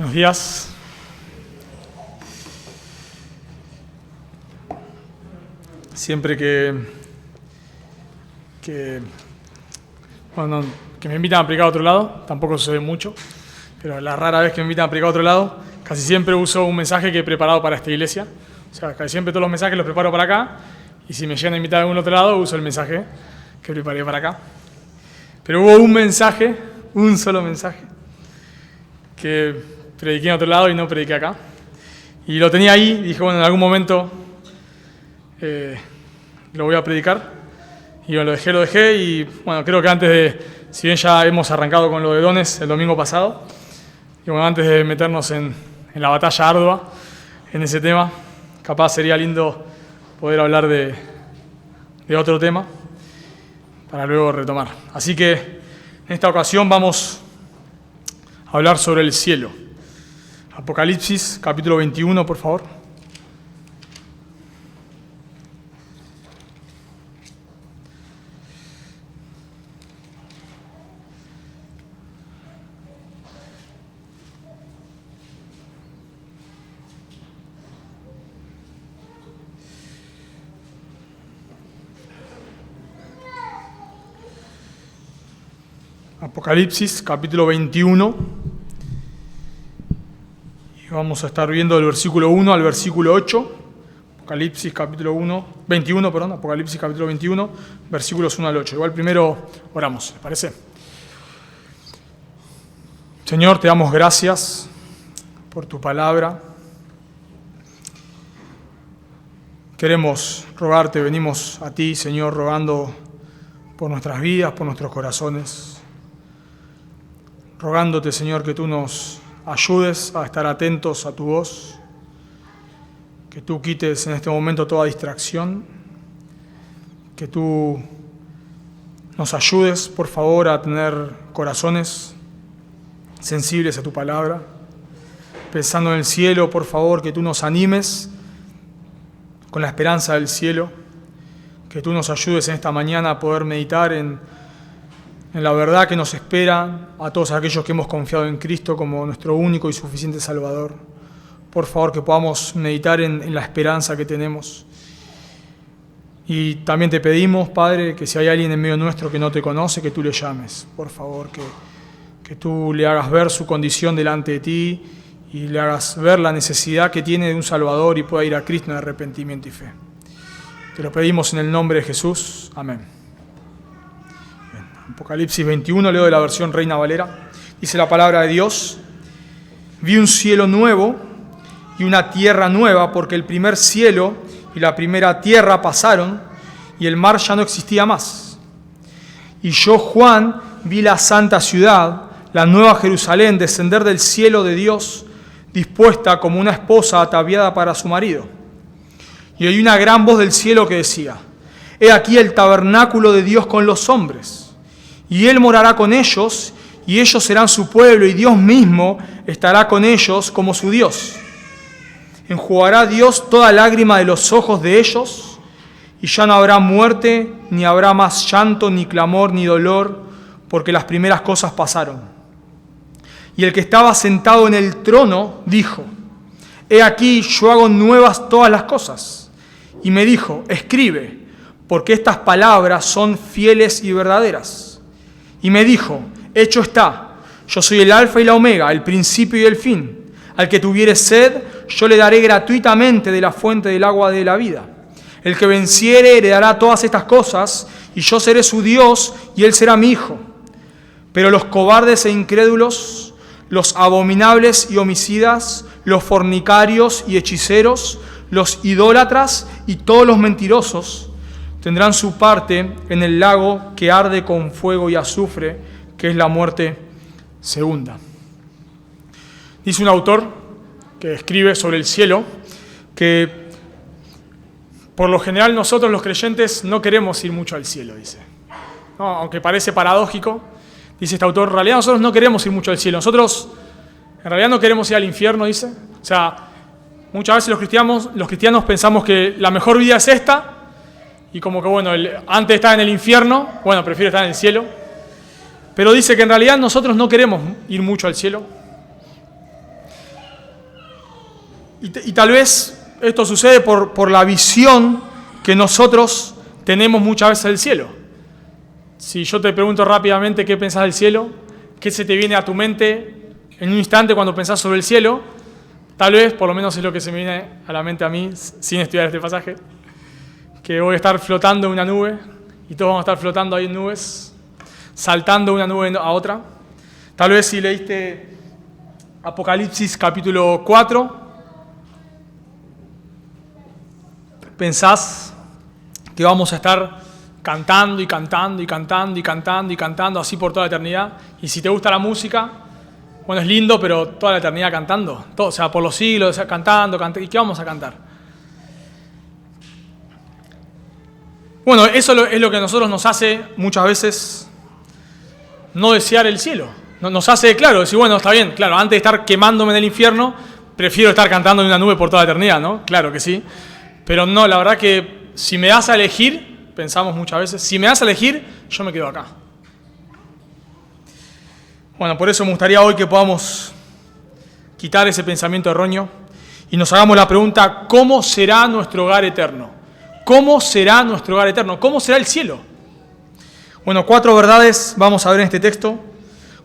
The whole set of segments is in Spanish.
Buenos días. Siempre que me invitan a predicar a otro lado, tampoco sucede mucho, pero la rara vez que me invitan a predicar a otro lado, casi siempre uso un mensaje que he preparado para esta iglesia. O sea, casi siempre todos los mensajes los preparo para acá, y si me llegan a invitar a algún otro lado, uso el mensaje que preparé para acá. Pero hubo un solo mensaje, que prediqué en otro lado y no prediqué acá. Y lo tenía ahí, y dije, bueno, en algún momento lo voy a predicar. Y bueno, lo dejé, y bueno, creo que antes de, si bien ya hemos arrancado con lo de dones el domingo pasado, y bueno, antes de meternos en la batalla ardua, en ese tema, capaz sería lindo poder hablar de otro tema, para luego retomar. Así que en esta ocasión vamos a hablar sobre el cielo. Apocalipsis, capítulo 21, por favor. Apocalipsis, capítulo 21. Y vamos a estar viendo del versículo 1 al versículo 8. Apocalipsis, capítulo 21, Apocalipsis, capítulo 21, versículos 1 al 8. Igual primero oramos, ¿les parece? Señor, te damos gracias por tu palabra. Queremos rogarte, venimos a ti, Señor, rogando por nuestras vidas, por nuestros corazones. Rogándote, Señor, que tú nos ayudes a estar atentos a tu voz, que tú quites en este momento toda distracción, que tú nos ayudes, por favor, a tener corazones sensibles a tu palabra. Pensando en el cielo, por favor, que tú nos animes con la esperanza del cielo, que tú nos ayudes en esta mañana a poder meditar en la verdad que nos espera a todos aquellos que hemos confiado en Cristo como nuestro único y suficiente Salvador. Por favor, que podamos meditar en la esperanza que tenemos. Y también te pedimos, Padre, que si hay alguien en medio nuestro que no te conoce, que tú le llames. Por favor, que tú le hagas ver su condición delante de ti y le hagas ver la necesidad que tiene de un Salvador y pueda ir a Cristo en arrepentimiento y fe. Te lo pedimos en el nombre de Jesús. Amén. Apocalipsis 21, leo de la versión Reina Valera. Dice la palabra de Dios: vi un cielo nuevo y una tierra nueva, porque el primer cielo y la primera tierra pasaron, y el mar ya no existía más. Y yo, Juan, vi la santa ciudad, la nueva Jerusalén, descender del cielo de Dios, dispuesta como una esposa ataviada para su marido. Y oí una gran voz del cielo que decía: he aquí el tabernáculo de Dios con los hombres. Y Él morará con ellos, y ellos serán su pueblo, y Dios mismo estará con ellos como su Dios. Enjugará Dios toda lágrima de los ojos de ellos, y ya no habrá muerte, ni habrá más llanto, ni clamor, ni dolor, porque las primeras cosas pasaron. Y el que estaba sentado en el trono dijo: he aquí, yo hago nuevas todas las cosas. Y me dijo: escribe, porque estas palabras son fieles y verdaderas. Y me dijo: hecho está, yo soy el alfa y la omega, el principio y el fin. Al que tuviere sed, yo le daré gratuitamente de la fuente del agua de la vida. El que venciere heredará todas estas cosas, y yo seré su Dios, y él será mi hijo. Pero los cobardes e incrédulos, los abominables y homicidas, los fornicarios y hechiceros, los idólatras y todos los mentirosos, tendrán su parte en el lago que arde con fuego y azufre, que es la muerte segunda. Dice un autor que escribe sobre el cielo que por lo general nosotros los creyentes no queremos ir mucho al cielo, dice. No, aunque parece paradójico, dice este autor, en realidad nosotros no queremos ir mucho al cielo. Nosotros en realidad no queremos ir al infierno, dice. O sea, muchas veces los cristianos pensamos que la mejor vida es esta, y como que, bueno, antes de estar en el infierno, bueno, prefiero estar en el cielo. Pero dice que en realidad nosotros no queremos ir mucho al cielo. Y tal vez esto sucede por la visión que nosotros tenemos muchas veces del cielo. Si yo te pregunto rápidamente qué pensás del cielo, qué se te viene a tu mente en un instante cuando pensás sobre el cielo, tal vez, por lo menos es lo que se me viene a la mente a mí, sin estudiar este pasaje, que voy a estar flotando en una nube, y todos vamos a estar flotando ahí en nubes, saltando de una nube a otra. Tal vez si leíste Apocalipsis capítulo 4, pensás que vamos a estar cantando y cantando y cantando y cantando y cantando así por toda la eternidad. Y si te gusta la música, bueno, es lindo, pero toda la eternidad cantando. Todo, o sea, por los siglos, cantando. ¿Y qué vamos a cantar? Bueno, eso es lo que a nosotros nos hace muchas veces no desear el cielo. Nos hace, claro, decir, bueno, está bien, claro, antes de estar quemándome en el infierno, prefiero estar cantando en una nube por toda la eternidad, ¿no? Claro que sí. Pero no, la verdad que si me das a elegir, pensamos muchas veces, si me das a elegir, yo me quedo acá. Bueno, por eso me gustaría hoy que podamos quitar ese pensamiento erróneo y nos hagamos la pregunta, ¿cómo será nuestro hogar eterno? ¿Cómo será nuestro hogar eterno? ¿Cómo será el cielo? Bueno, 4 verdades vamos a ver en este texto,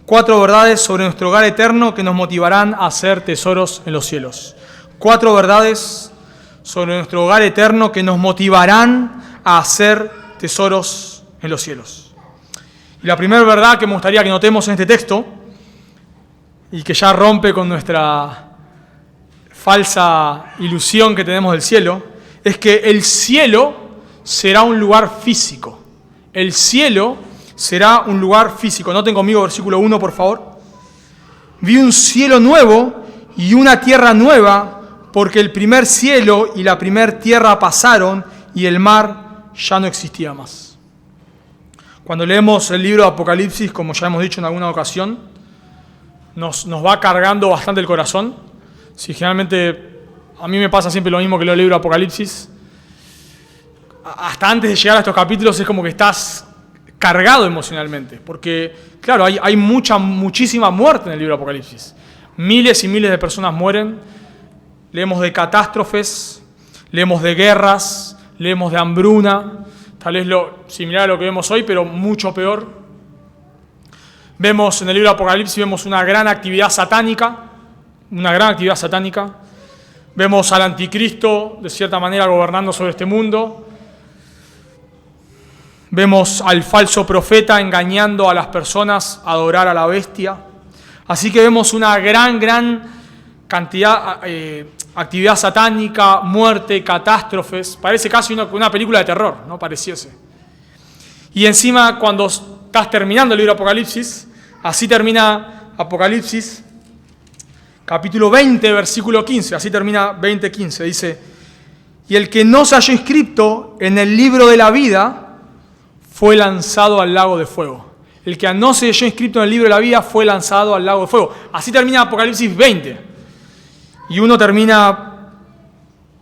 4 verdades sobre nuestro hogar eterno que nos motivarán a hacer tesoros en los cielos. 4 verdades sobre nuestro hogar eterno que nos motivarán a hacer tesoros en los cielos. Y la primera verdad que me gustaría que notemos en este texto, y que ya rompe con nuestra falsa ilusión que tenemos del cielo, es que el cielo será un lugar físico. El cielo será un lugar físico. Noten conmigo versículo 1, por favor. Vi un cielo nuevo y una tierra nueva, porque el primer cielo y la primer tierra pasaron y el mar ya no existía más. Cuando leemos el libro de Apocalipsis, como ya hemos dicho en alguna ocasión, nos va cargando bastante el corazón. Si generalmente a mí me pasa siempre lo mismo que leo el libro de Apocalipsis, hasta antes de llegar a estos capítulos es como que estás cargado emocionalmente, porque claro, hay muchísima muerte en el libro de Apocalipsis. Miles y miles de personas mueren. Leemos de catástrofes, leemos de guerras, leemos de hambruna, tal vez similar a lo que vemos hoy, pero mucho peor. Vemos en el libro de Apocalipsis, vemos una gran actividad satánica, Vemos al anticristo, de cierta manera, gobernando sobre este mundo. Vemos al falso profeta engañando a las personas a adorar a la bestia. Así que vemos una gran cantidad, actividad satánica, muerte, catástrofes. Parece casi una película de terror, ¿no? Pareciese. Y encima, cuando estás terminando el libro de Apocalipsis, así termina Apocalipsis, capítulo 20, versículo 15, así termina 20:15, dice: y el que no se halló inscrito en el libro de la vida fue lanzado al lago de fuego. El que no se halló inscrito en el libro de la vida fue lanzado al lago de fuego. Así termina Apocalipsis 20. Y uno termina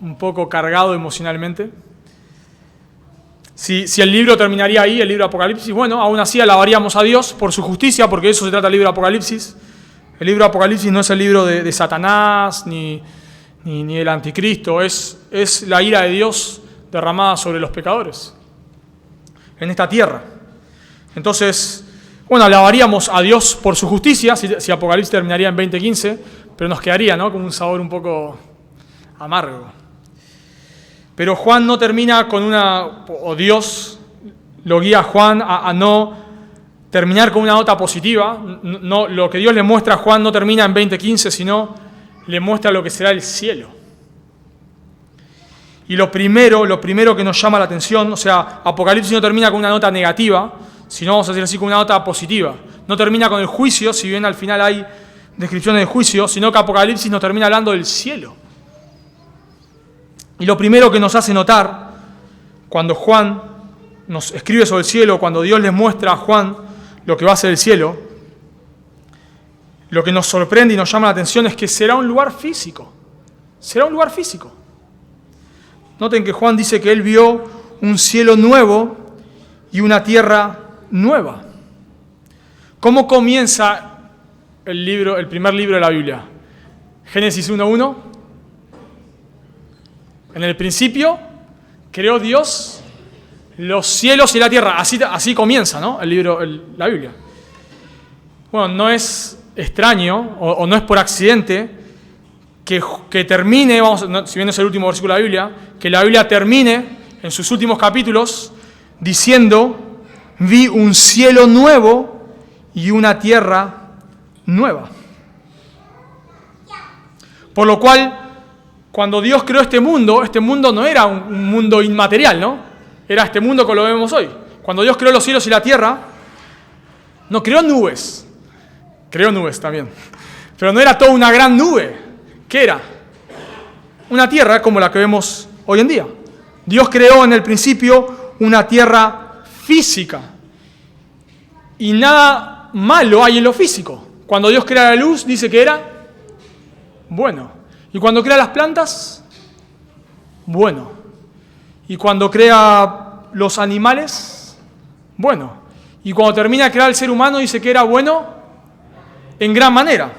un poco cargado emocionalmente. Si el libro terminaría ahí, el libro de Apocalipsis, bueno, aún así alabaríamos a Dios por su justicia, porque de eso se trata el libro de Apocalipsis. El libro de Apocalipsis no es el libro de Satanás ni el anticristo, es la ira de Dios derramada sobre los pecadores en esta tierra. Entonces, bueno, alabaríamos a Dios por su justicia, si Apocalipsis terminaría en 20:15, pero nos quedaría, ¿no?, como un sabor un poco amargo. Pero Juan no termina con o Dios lo guía a Juan a no terminar con una nota positiva. No, lo que Dios le muestra a Juan no termina en 20:15, sino le muestra lo que será el cielo. Y lo primero que nos llama la atención, o sea, Apocalipsis no termina con una nota negativa, sino, vamos a decir así, con una nota positiva. No termina con el juicio, si bien al final hay descripciones de juicio, sino que Apocalipsis nos termina hablando del cielo. Y lo primero que nos hace notar, cuando Juan nos escribe sobre el cielo, cuando Dios les muestra a Juan lo que va a ser el cielo, lo que nos sorprende y nos llama la atención es que será un lugar físico. Será un lugar físico. Noten que Juan dice que él vio un cielo nuevo y una tierra nueva. ¿Cómo comienza el primer libro de la Biblia? Génesis 1:1. En el principio creó Dios los cielos y la tierra. Así comienza, ¿no? La Biblia. Bueno, no es extraño o no es por accidente que termine, si bien es el último versículo de la Biblia, que la Biblia termine en sus últimos capítulos diciendo: vi un cielo nuevo y una tierra nueva. Por lo cual, cuando Dios creó este mundo no era un mundo inmaterial, ¿no? Era este mundo que lo vemos hoy. Cuando Dios creó los cielos y la tierra, no creó nubes. Creó nubes también. Pero no era toda una gran nube. ¿Qué era? Una tierra como la que vemos hoy en día. Dios creó en el principio una tierra física. Y nada malo hay en lo físico. Cuando Dios crea la luz, dice que era bueno. Y cuando crea las plantas, bueno. Y cuando crea los animales, bueno. Y cuando termina de crear el ser humano, dice que era bueno en gran manera.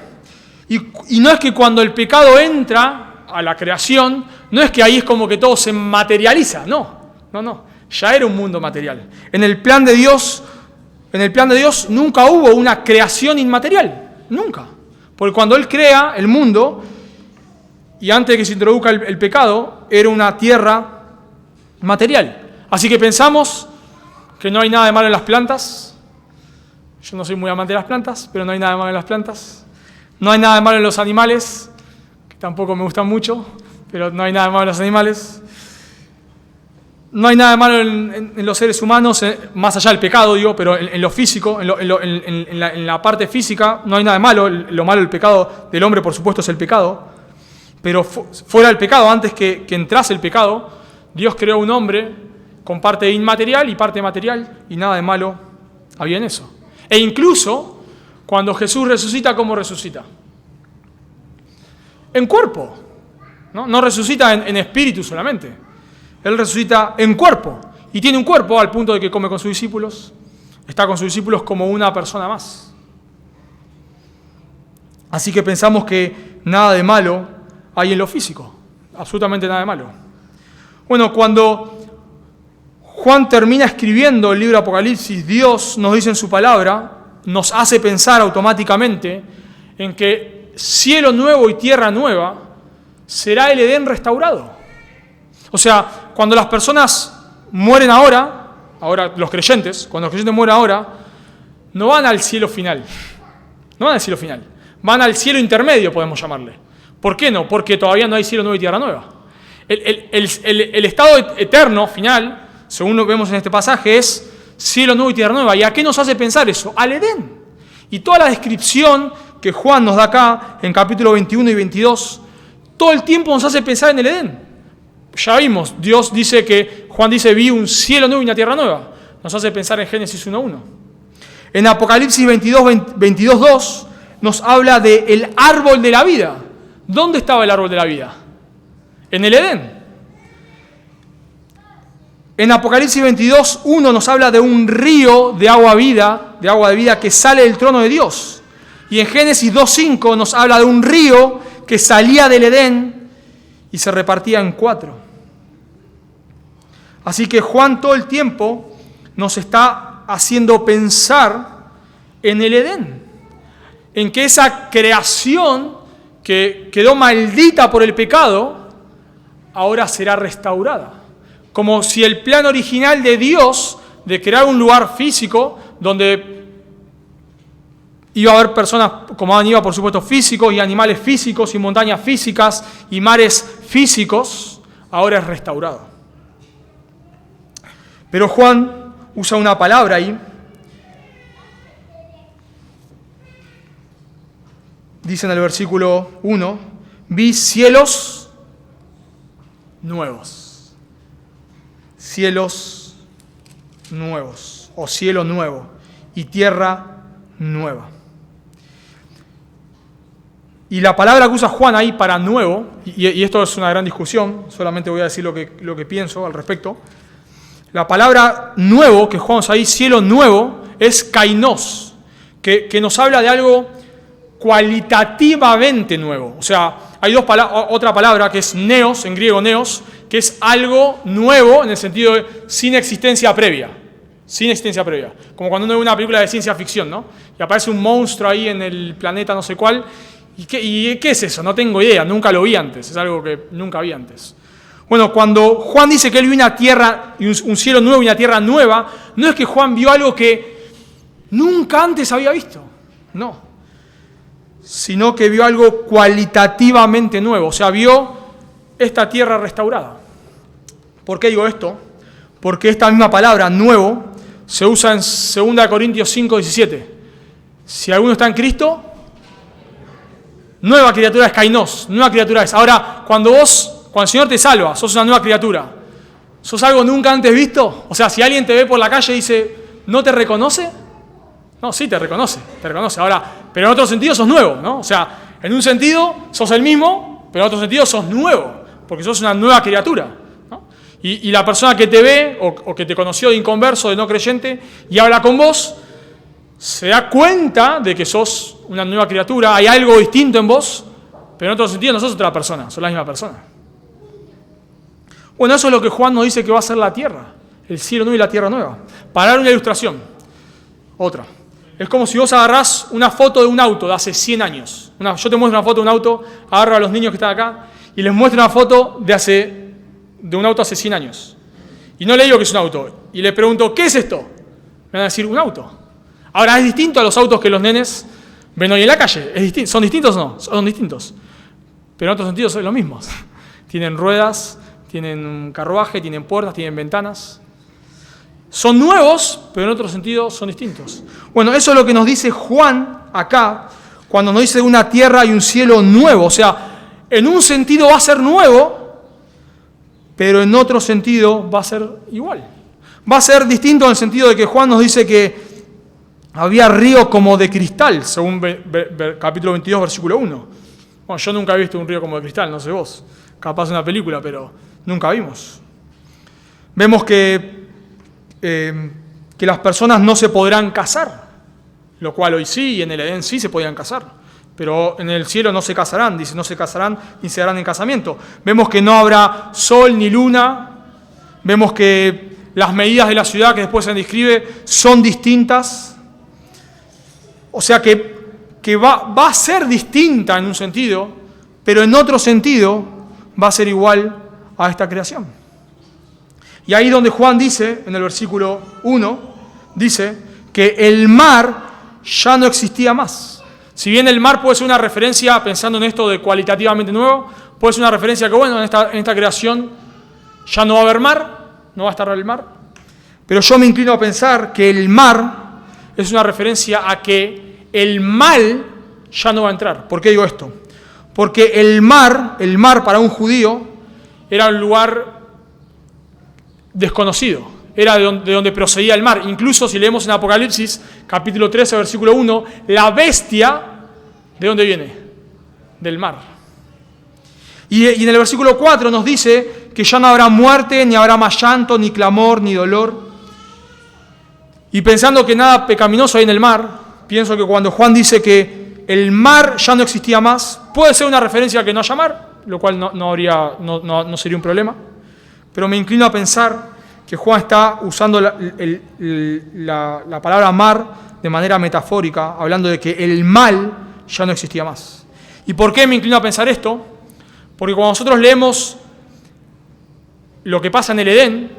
Y no es que cuando el pecado entra a la creación, no es que ahí es como que todo se materializa, no. Ya era un mundo material. En el plan de Dios nunca hubo una creación inmaterial, nunca. Porque cuando Él crea el mundo, y antes de que se introduzca el pecado, era una tierra material. Así que pensamos que no hay nada de malo en las plantas. Yo no soy muy amante de las plantas, pero no hay nada de malo en las plantas. No hay nada de malo en los animales, que tampoco me gustan mucho, pero no hay nada de malo en los animales. No hay nada de malo en los seres humanos, más allá del pecado, pero en lo físico, en la parte física, no hay nada de malo. Lo malo del pecado del hombre, por supuesto, es el pecado. Pero fuera del pecado, antes que entrase el pecado, Dios creó un hombre con parte inmaterial y parte material, y nada de malo había en eso. E incluso, cuando Jesús resucita, ¿cómo resucita? En cuerpo. No resucita en espíritu solamente. Él resucita en cuerpo. Y tiene un cuerpo al punto de que come con sus discípulos. Está con sus discípulos como una persona más. Así que pensamos que nada de malo hay en lo físico. Absolutamente nada de malo. Bueno, cuando Juan termina escribiendo el libro de Apocalipsis, Dios nos dice en su palabra, nos hace pensar automáticamente en que cielo nuevo y tierra nueva será el Edén restaurado. O sea, cuando las personas mueren ahora los creyentes, cuando los creyentes mueren ahora, no van al cielo final. No van al cielo final. Van al cielo intermedio, podemos llamarle. ¿Por qué no? Porque todavía no hay cielo nuevo y tierra nueva. El estado eterno, final, según lo vemos en este pasaje, es cielo nuevo y tierra nueva. ¿Y a qué nos hace pensar eso? Al Edén. Y toda la descripción que Juan nos da acá, en capítulo 21 y 22, todo el tiempo nos hace pensar en el Edén. Ya vimos, Juan dice, vi un cielo nuevo y una tierra nueva. Nos hace pensar en Génesis 1:1. En Apocalipsis 22:2 nos habla del árbol de la vida. ¿Dónde estaba el árbol de la vida? En el Edén. En Apocalipsis 22:1 nos habla de un río de agua de vida que sale del trono de Dios. Y en Génesis 2:5 nos habla de un río que salía del Edén y se repartía en 4. Así que Juan todo el tiempo nos está haciendo pensar en el Edén, en que esa creación que quedó maldita por el pecado, ahora será restaurada. Como si el plan original de Dios de crear un lugar físico donde iba a haber personas, como Adán y Eva, por supuesto, físicos, y animales físicos, y montañas físicas, y mares físicos, ahora es restaurado. Pero Juan usa una palabra ahí. Dice en el versículo 1, vi cielos nuevos. Cielos nuevos, o cielo nuevo, y tierra nueva. Y la palabra que usa Juan ahí para nuevo, y esto es una gran discusión, solamente voy a decir lo que pienso al respecto. La palabra nuevo que Juan usa ahí, cielo nuevo, es kainos, que nos habla de algo cualitativamente nuevo. O sea, hay otra palabra que es neos, en griego neos, que es algo nuevo en el sentido de sin existencia previa. Sin existencia previa. Como cuando uno ve una película de ciencia ficción, ¿no? Y aparece un monstruo ahí en el planeta no sé cuál. ¿Y qué es eso? No tengo idea, nunca lo vi antes. Es algo que nunca vi antes. Bueno, cuando Juan dice que él vio una tierra, y un cielo nuevo y una tierra nueva, no es que Juan vio algo que nunca antes había visto. No. Sino que vio algo cualitativamente nuevo. O sea, vio esta tierra restaurada. ¿Por qué digo esto? Porque esta misma palabra, nuevo, se usa en 2 Corintios 5:17. Si alguno está en Cristo, nueva criatura es kainos, nueva criatura es. Ahora, cuando el Señor te salva, sos una nueva criatura, ¿sos algo nunca antes visto? O sea, si alguien te ve por la calle y dice, ¿no te reconoce? No, sí te reconoce. Ahora, pero en otro sentido sos nuevo, ¿no? O sea, en un sentido sos el mismo, pero en otro sentido sos nuevo, porque sos una nueva criatura. Y la persona que te ve, o que te conoció de inconverso, de no creyente, y habla con vos, se da cuenta de que sos una nueva criatura, hay algo distinto en vos, pero en otro sentido no sos otra persona, sos la misma persona. Bueno, eso es lo que Juan nos dice que va a ser la tierra, el cielo nuevo y la tierra nueva. Para dar una ilustración, otra. Es como si vos agarrás una foto de un auto de hace 100 años. Yo te muestro una foto de un auto, agarro a los niños que están acá, y les muestro una foto de un auto hace 100 años. Y no le digo que es un auto. Y le pregunto, ¿qué es esto? Me van a decir, un auto. Ahora, ¿es distinto a los autos que los nenes ven hoy en la calle? ¿Son distintos o no? Son distintos. Pero en otros sentidos son los mismos. Tienen ruedas, tienen un carruaje, tienen puertas, tienen ventanas. Son nuevos, pero en otro sentido son distintos. Bueno, eso es lo que nos dice Juan acá, cuando nos dice una tierra y un cielo nuevo. O sea, en un sentido va a ser nuevo, pero en otro sentido va a ser igual. Va a ser distinto en el sentido de que Juan nos dice que había río como de cristal, según capítulo 22, versículo 1. Bueno, yo nunca he visto un río como de cristal, no sé vos. Capaz una película, pero nunca vimos. Vemos que las personas no se podrán casar, lo cual hoy sí, y en el Edén sí se podían casar. Pero en el cielo no se casarán, dice, no se casarán ni se darán en casamiento. Vemos que no habrá sol ni luna. Vemos que las medidas de la ciudad que después se describe son distintas. O sea que va a ser distinta en un sentido, pero en otro sentido va a ser igual a esta creación. Y ahí donde Juan dice, en el versículo 1, dice que el mar ya no existía más. Si bien el mar puede ser una referencia, pensando en esto de cualitativamente nuevo, puede ser una referencia que, bueno, en esta creación ya no va a haber mar, no va a estar el mar. Pero yo me inclino a pensar que el mar es una referencia a que el mal ya no va a entrar. ¿Por qué digo esto? Porque el mar para un judío era un lugar desconocido. Era de donde procedía el mar. Incluso si leemos en Apocalipsis, capítulo 13, versículo 1, la bestia, ¿de dónde viene? Del mar. Y en el versículo 4 nos dice que ya no habrá muerte, ni habrá más llanto, ni clamor, ni dolor. Y pensando que nada pecaminoso hay en el mar, pienso que cuando Juan dice que el mar ya no existía más, puede ser una referencia a que no haya mar, lo cual no sería un problema. Pero me inclino a pensar que Juan está usando la palabra mar de manera metafórica, hablando de que el mal ya no existía más. ¿Y por qué me inclino a pensar esto? Porque cuando nosotros leemos lo que pasa en el Edén,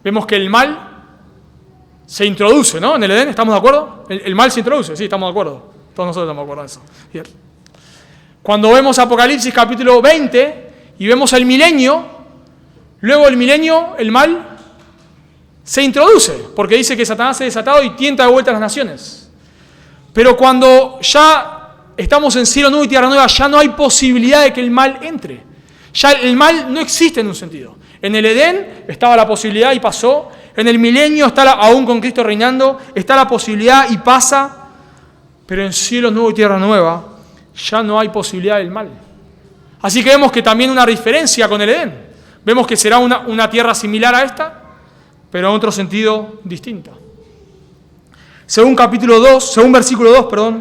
vemos que el mal se introduce, ¿no? En el Edén, ¿estamos de acuerdo? El mal se introduce, sí, estamos de acuerdo. Todos nosotros estamos de acuerdo en eso. Bien. Cuando vemos Apocalipsis capítulo 20 y vemos el milenio, luego del milenio, el mal se introduce, porque dice que Satanás es desatado y tienta de vuelta a las naciones. Pero cuando ya estamos en cielo nuevo y tierra nueva, ya no hay posibilidad de que el mal entre. Ya el mal no existe en un sentido. En el Edén estaba la posibilidad y pasó. En el milenio está aún con Cristo reinando, está la posibilidad y pasa. Pero en cielo nuevo y tierra nueva ya no hay posibilidad del mal. Así que vemos que también una diferencia con el Edén. Vemos que será una tierra similar a esta, pero en otro sentido distinta. Según versículo 2,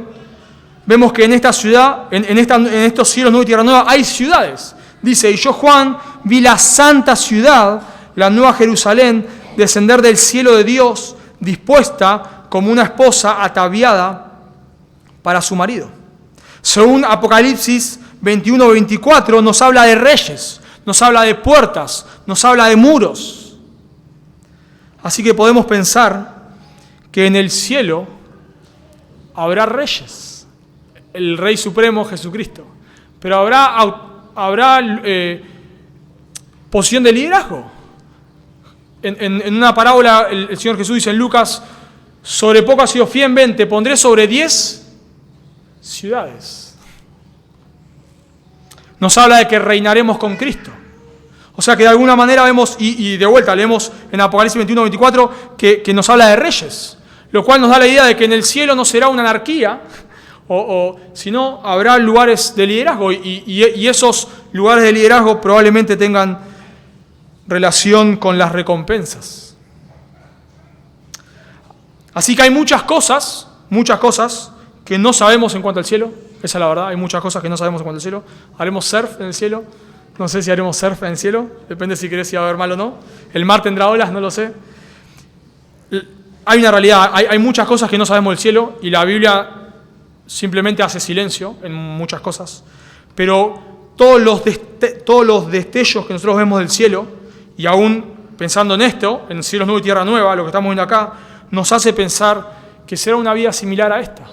vemos que en esta ciudad, en estos cielos nuevos y tierra nueva, hay ciudades. Dice, y yo, Juan, vi la santa ciudad, la nueva Jerusalén, descender del cielo de Dios, dispuesta como una esposa ataviada para su marido. Según Apocalipsis 21-24, nos habla de reyes, nos habla de puertas, nos habla de muros. Así que podemos pensar que en el cielo habrá reyes, el Rey Supremo Jesucristo, pero habrá posición de liderazgo. En una parábola el Señor Jesús dice en Lucas, sobre poco has sido fiel, ven, te pondré sobre 10 ciudades. Nos habla de que reinaremos con Cristo. O sea que de alguna manera vemos, y de vuelta leemos en Apocalipsis 21-24, que nos habla de reyes, lo cual nos da la idea de que en el cielo no será una anarquía, sino habrá lugares de liderazgo, y esos lugares de liderazgo probablemente tengan relación con las recompensas. Así que hay muchas cosas que no sabemos en cuanto al cielo. Esa es la verdad, hay muchas cosas que no sabemos en cuanto al cielo. ¿Haremos surf en el cielo? No sé si haremos surf en el cielo, depende si querés si va a haber mal o no. ¿El mar tendrá olas? No lo sé. Hay una realidad, hay muchas cosas que no sabemos del cielo, y la Biblia simplemente hace silencio en muchas cosas. Pero todos los destellos que nosotros vemos del cielo, y aún pensando en esto, en cielos nuevos y tierra nueva, lo que estamos viendo acá, nos hace pensar que será una vida similar a esta.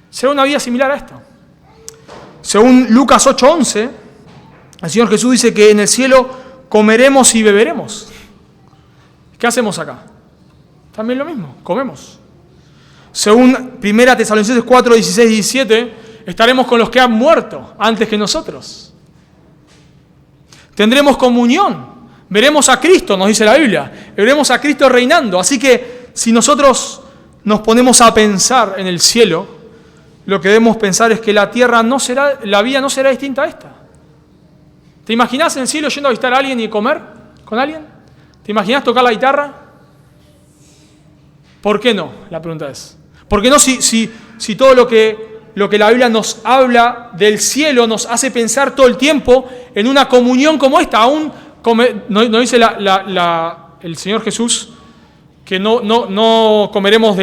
Será una vida similar a esta. Según Lucas 8:11, el Señor Jesús dice que en el cielo comeremos y beberemos. ¿Qué hacemos acá? También lo mismo, comemos. Según 1 Tesalonicenses 4, 16 y 17, estaremos con los que han muerto antes que nosotros. Tendremos comunión. Veremos a Cristo, nos dice la Biblia. Veremos a Cristo reinando. Así que si nosotros nos ponemos a pensar en el cielo, lo que debemos pensar es que la vida no será distinta a esta. ¿Te imaginás en el cielo yendo a visitar a alguien y comer con alguien? ¿Te imaginás tocar la guitarra? ¿Por qué no? La pregunta es. ¿Por qué no si todo lo que la Biblia nos habla del cielo nos hace pensar todo el tiempo en una comunión como esta? Aún no dice el Señor Jesús que no comeremos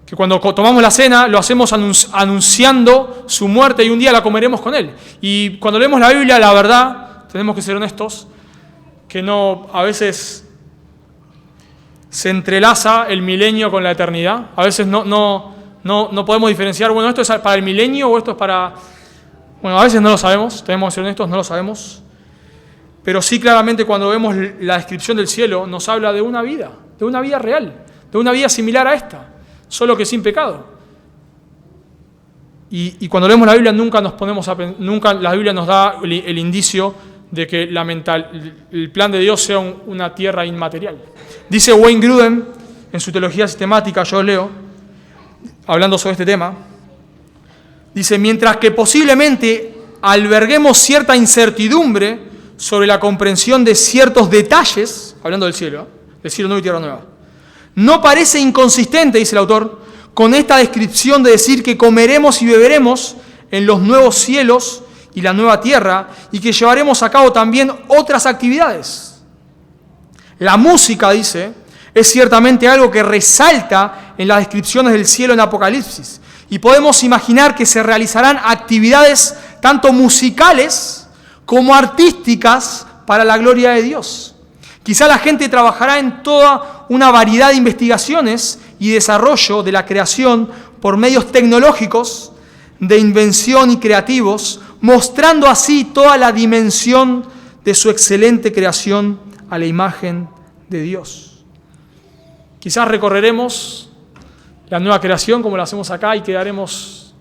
que cuando tomamos la cena lo hacemos anunciando su muerte y un día la comeremos con Él. Y cuando leemos la Biblia, la verdad, tenemos que ser honestos, que a veces se entrelaza el milenio con la eternidad. A veces no podemos diferenciar, bueno, esto es para el milenio o esto es para... Bueno, a veces no lo sabemos, tenemos que ser honestos, no lo sabemos. Pero sí, claramente, cuando vemos la descripción del cielo, nos habla de una vida real, de una vida similar a esta, solo que sin pecado. Y cuando leemos la Biblia, nunca la Biblia nos da el indicio de que el plan de Dios sea una tierra inmaterial. Dice Wayne Grudem, en su teología sistemática, yo leo, hablando sobre este tema, dice, mientras que posiblemente alberguemos cierta incertidumbre sobre la comprensión de ciertos detalles, hablando del cielo nuevo y tierra nueva, no parece inconsistente, dice el autor, con esta descripción de decir que comeremos y beberemos en los nuevos cielos y la nueva tierra, y que llevaremos a cabo también otras actividades. La música, dice, es ciertamente algo que resalta en las descripciones del cielo en Apocalipsis, y podemos imaginar que se realizarán actividades tanto musicales como artísticas para la gloria de Dios. Quizá la gente trabajará en toda una variedad de investigaciones y desarrollo de la creación por medios tecnológicos, de invención y creativos, mostrando así toda la dimensión de su excelente creación a la imagen de Dios. Quizás recorreremos la nueva creación como lo hacemos acá y quedaremos...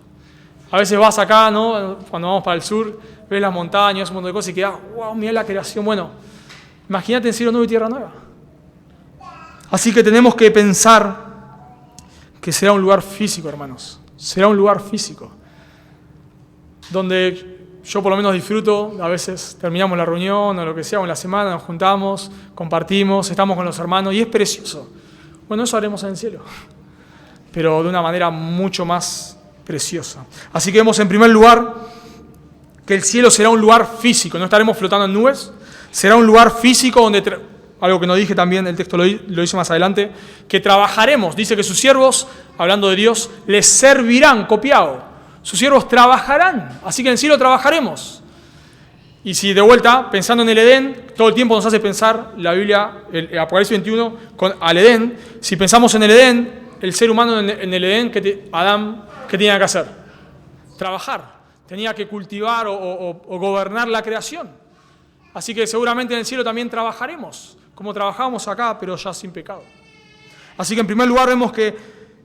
A veces vas acá, ¿no? Cuando vamos para el sur, ves las montañas, un montón de cosas y quedas, wow, mira la creación. Bueno, imagínate en cielo nuevo y tierra nueva. Así que tenemos que pensar que será un lugar físico, hermanos. Será un lugar físico. Donde yo por lo menos disfruto, a veces terminamos la reunión o lo que sea, o en la semana nos juntamos, compartimos, estamos con los hermanos y es precioso. Bueno, eso haremos en el cielo, pero de una manera mucho más preciosa. Así que vemos en primer lugar que el cielo será un lugar físico, no estaremos flotando en nubes, será un lugar físico donde, algo que no dije también, el texto lo dice más adelante, que trabajaremos, dice que sus siervos, hablando de Dios, les servirán, copiado, sus siervos trabajarán, así que en el cielo trabajaremos. Y si de vuelta, pensando en el Edén, todo el tiempo nos hace pensar la Biblia, el Apocalipsis 21, al Edén. Si pensamos en el Edén, el ser humano en el Edén, Adán, ¿qué tenía que hacer? Trabajar. Tenía que cultivar o gobernar la creación. Así que seguramente en el cielo también trabajaremos, como trabajamos acá, pero ya sin pecado. Así que en primer lugar vemos que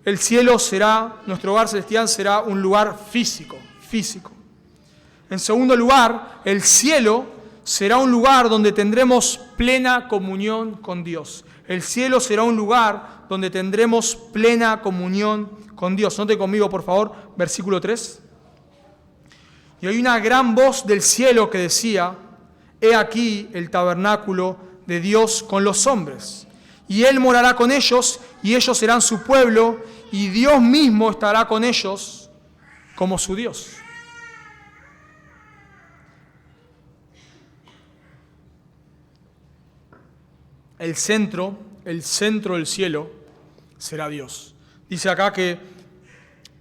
el cielo será, nuestro hogar celestial será un lugar físico. En segundo lugar, el cielo será un lugar donde tendremos plena comunión con Dios. El cielo será un lugar donde tendremos plena comunión con Dios. Note conmigo, por favor, versículo 3. Y hay una gran voz del cielo que decía: he aquí el tabernáculo de Dios con los hombres. Y Él morará con ellos, y ellos serán su pueblo, y Dios mismo estará con ellos como su Dios. El centro del cielo será Dios. Dice acá que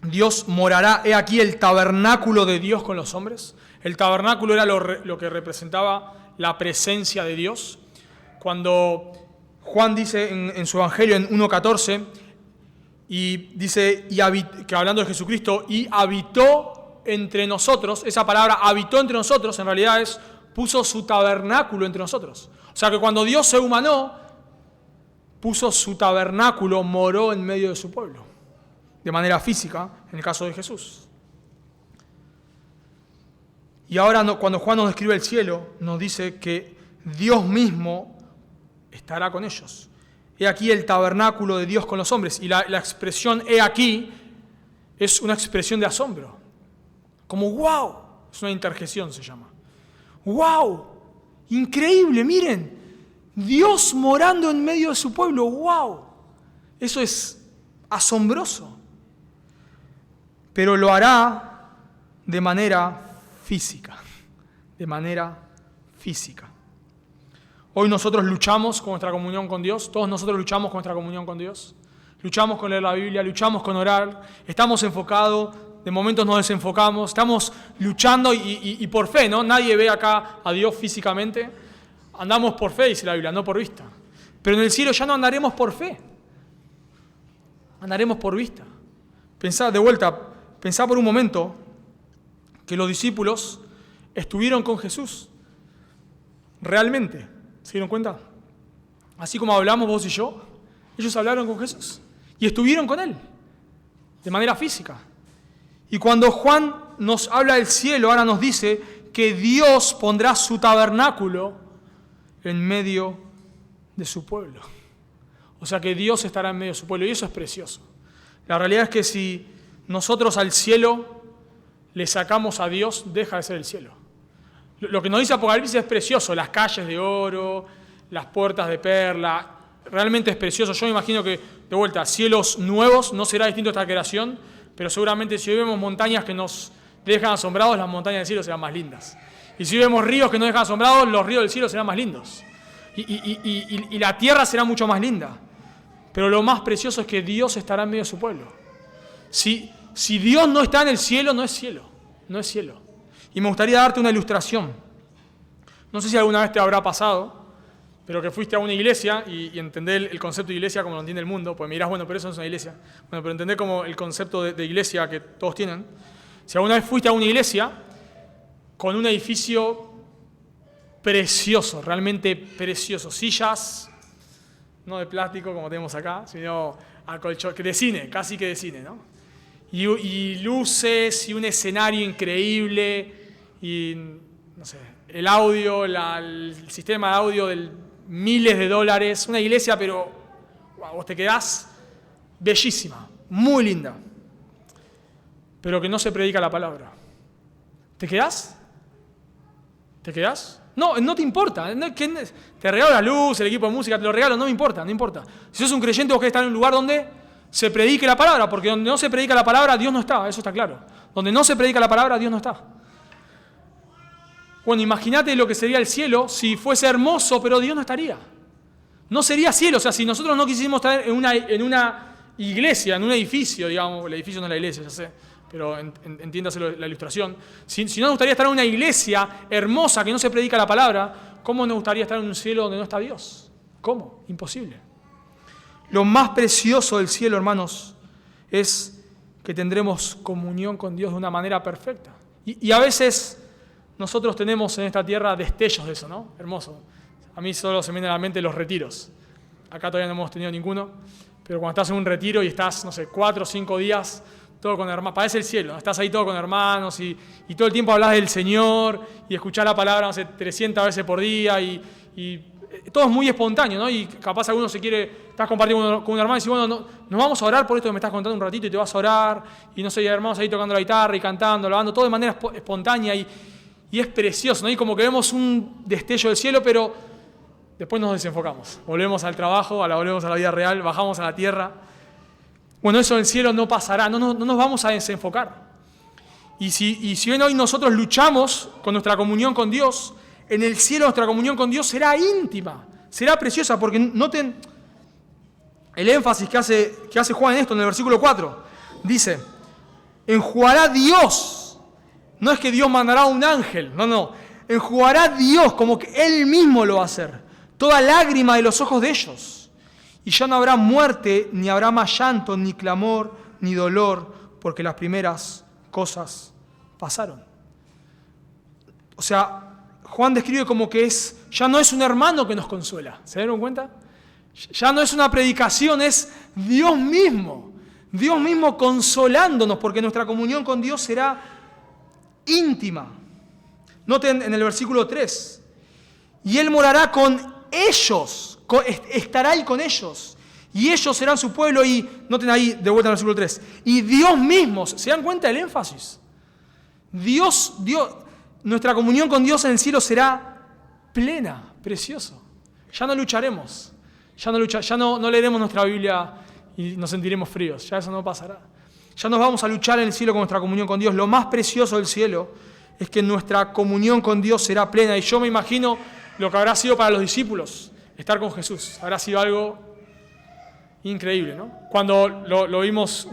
Dios morará, he aquí el tabernáculo de Dios con los hombres. El tabernáculo era lo que representaba la presencia de Dios. Cuando Juan dice en su Evangelio en 1.14, y dice, que hablando de Jesucristo, y habitó entre nosotros, esa palabra habitó entre nosotros, en realidad puso su tabernáculo entre nosotros. O sea que cuando Dios se humanó, puso su tabernáculo, moró en medio de su pueblo, de manera física, en el caso de Jesús. Y ahora cuando Juan nos describe el cielo, nos dice que Dios mismo estará con ellos. He aquí el tabernáculo de Dios con los hombres. Y la expresión he aquí es una expresión de asombro. Como wow, es una interjección se llama. Wow, increíble, miren. Dios morando en medio de su pueblo, wow. Eso es asombroso. Pero lo hará de manera física. Hoy nosotros luchamos con nuestra comunión con Dios. Todos nosotros luchamos con nuestra comunión con Dios. Luchamos con leer la Biblia, luchamos con orar. Estamos enfocados, de momentos nos desenfocamos. Estamos luchando y por fe, ¿no? Nadie ve acá a Dios físicamente. Andamos por fe, dice la Biblia, no por vista. Pero en el cielo ya no andaremos por fe. Andaremos por vista. Pensá por un momento que los discípulos estuvieron con Jesús. Realmente. ¿Se dieron cuenta? Así como hablamos vos y yo, ellos hablaron con Jesús y estuvieron con Él, de manera física. Y cuando Juan nos habla del cielo, ahora nos dice que Dios pondrá su tabernáculo en medio de su pueblo. O sea que Dios estará en medio de su pueblo y eso es precioso. La realidad es que si nosotros al cielo le sacamos a Dios, deja de ser el cielo. Lo que nos dice Apocalipsis es precioso, las calles de oro, las puertas de perla, realmente es precioso. Yo me imagino que, de vuelta, cielos nuevos, no será distinto a esta creación, pero seguramente si vemos montañas que nos dejan asombrados, las montañas del cielo serán más lindas. Y si vemos ríos que nos dejan asombrados, los ríos del cielo serán más lindos. Y la tierra será mucho más linda. Pero lo más precioso es que Dios estará en medio de su pueblo. Si Dios no está en el cielo, no es cielo. No es cielo. Y me gustaría darte una ilustración. No sé si alguna vez te habrá pasado, pero que fuiste a una iglesia y entender el concepto de iglesia como lo entiende el mundo, pues me dirás, bueno, pero eso no es una iglesia. Bueno, pero entender como el concepto de iglesia que todos tienen. Si alguna vez fuiste a una iglesia con un edificio precioso, realmente precioso, sillas, no de plástico como tenemos acá, sino de cine, casi que de cine, ¿no? Y luces y un escenario increíble y, no sé, el audio, el sistema de audio de miles de dólares, una iglesia, pero wow, vos te quedás bellísima, muy linda, pero que no se predica la palabra. ¿Te quedás? ¿Te quedás? No, no te importa. Te regalo la luz, el equipo de música, te lo regalo, no me importa, no importa. Si sos un creyente, vos querés estar en un lugar donde se predique la palabra, porque donde no se predica la palabra, Dios no está, eso está claro. Donde no se predica la palabra, Dios no está. Bueno, imagínate lo que sería el cielo si fuese hermoso, pero Dios no estaría. No sería cielo. O sea, si nosotros no quisimos estar en una iglesia, en un edificio, digamos, el edificio no es la iglesia, ya sé, pero entiéndase la ilustración. Si no nos gustaría estar en una iglesia hermosa que no se predica la palabra, ¿cómo nos gustaría estar en un cielo donde no está Dios? ¿Cómo? Imposible. Lo más precioso del cielo, hermanos, es que tendremos comunión con Dios de una manera perfecta. Y a veces nosotros tenemos en esta tierra destellos de eso, ¿no? Hermoso. A mí solo se me vienen a la mente los retiros. Acá todavía no hemos tenido ninguno, pero cuando estás en un retiro y estás, no sé, 4 o 5 días, todo con hermanos, parece el cielo, ¿no? Estás ahí todo con hermanos y todo el tiempo hablas del Señor y escuchar la palabra, no sé, 300 veces por día y todo es muy espontáneo, ¿no? Y capaz alguno estás compartiendo con un hermano y dice, bueno, nos vamos a orar por esto que me estás contando un ratito y te vas a orar y no sé, y hermanos ahí tocando la guitarra y cantando, alabando, todo de manera espontánea y es precioso, ¿no? Y como que vemos un destello del cielo, pero después nos desenfocamos. Volvemos al trabajo, volvemos a la vida real, bajamos a la tierra. Bueno, eso en el cielo no pasará, no nos vamos a desenfocar. Y si bien hoy nosotros luchamos con nuestra comunión con Dios, en el cielo nuestra comunión con Dios será íntima, será preciosa, porque noten el énfasis que hace Juan en esto, en el versículo 4. Dice, enjugará Dios, no es que Dios mandará a un ángel, no, enjugará Dios como que Él mismo lo va a hacer, toda lágrima de los ojos de ellos. Y ya no habrá muerte, ni habrá más llanto, ni clamor, ni dolor, porque las primeras cosas pasaron. O sea, Juan describe como que ya no es un hermano que nos consuela. ¿Se dieron cuenta? Ya no es una predicación, es Dios mismo. Dios mismo consolándonos, porque nuestra comunión con Dios será íntima. Noten en el versículo 3. Y Él morará con ellos, estará Él con ellos. Y ellos serán su pueblo y, noten ahí, de vuelta al versículo 3. Y Dios mismo, ¿se dan cuenta del énfasis? Dios, nuestra comunión con Dios en el cielo será plena, precioso. Ya no lucharemos, ya no leeremos nuestra Biblia y nos sentiremos fríos, ya eso no pasará. Ya nos vamos a luchar en el cielo con nuestra comunión con Dios. Lo más precioso del cielo es que nuestra comunión con Dios será plena. Y yo me imagino lo que habrá sido para los discípulos estar con Jesús. Habrá sido algo increíble, ¿no? Cuando lo vimos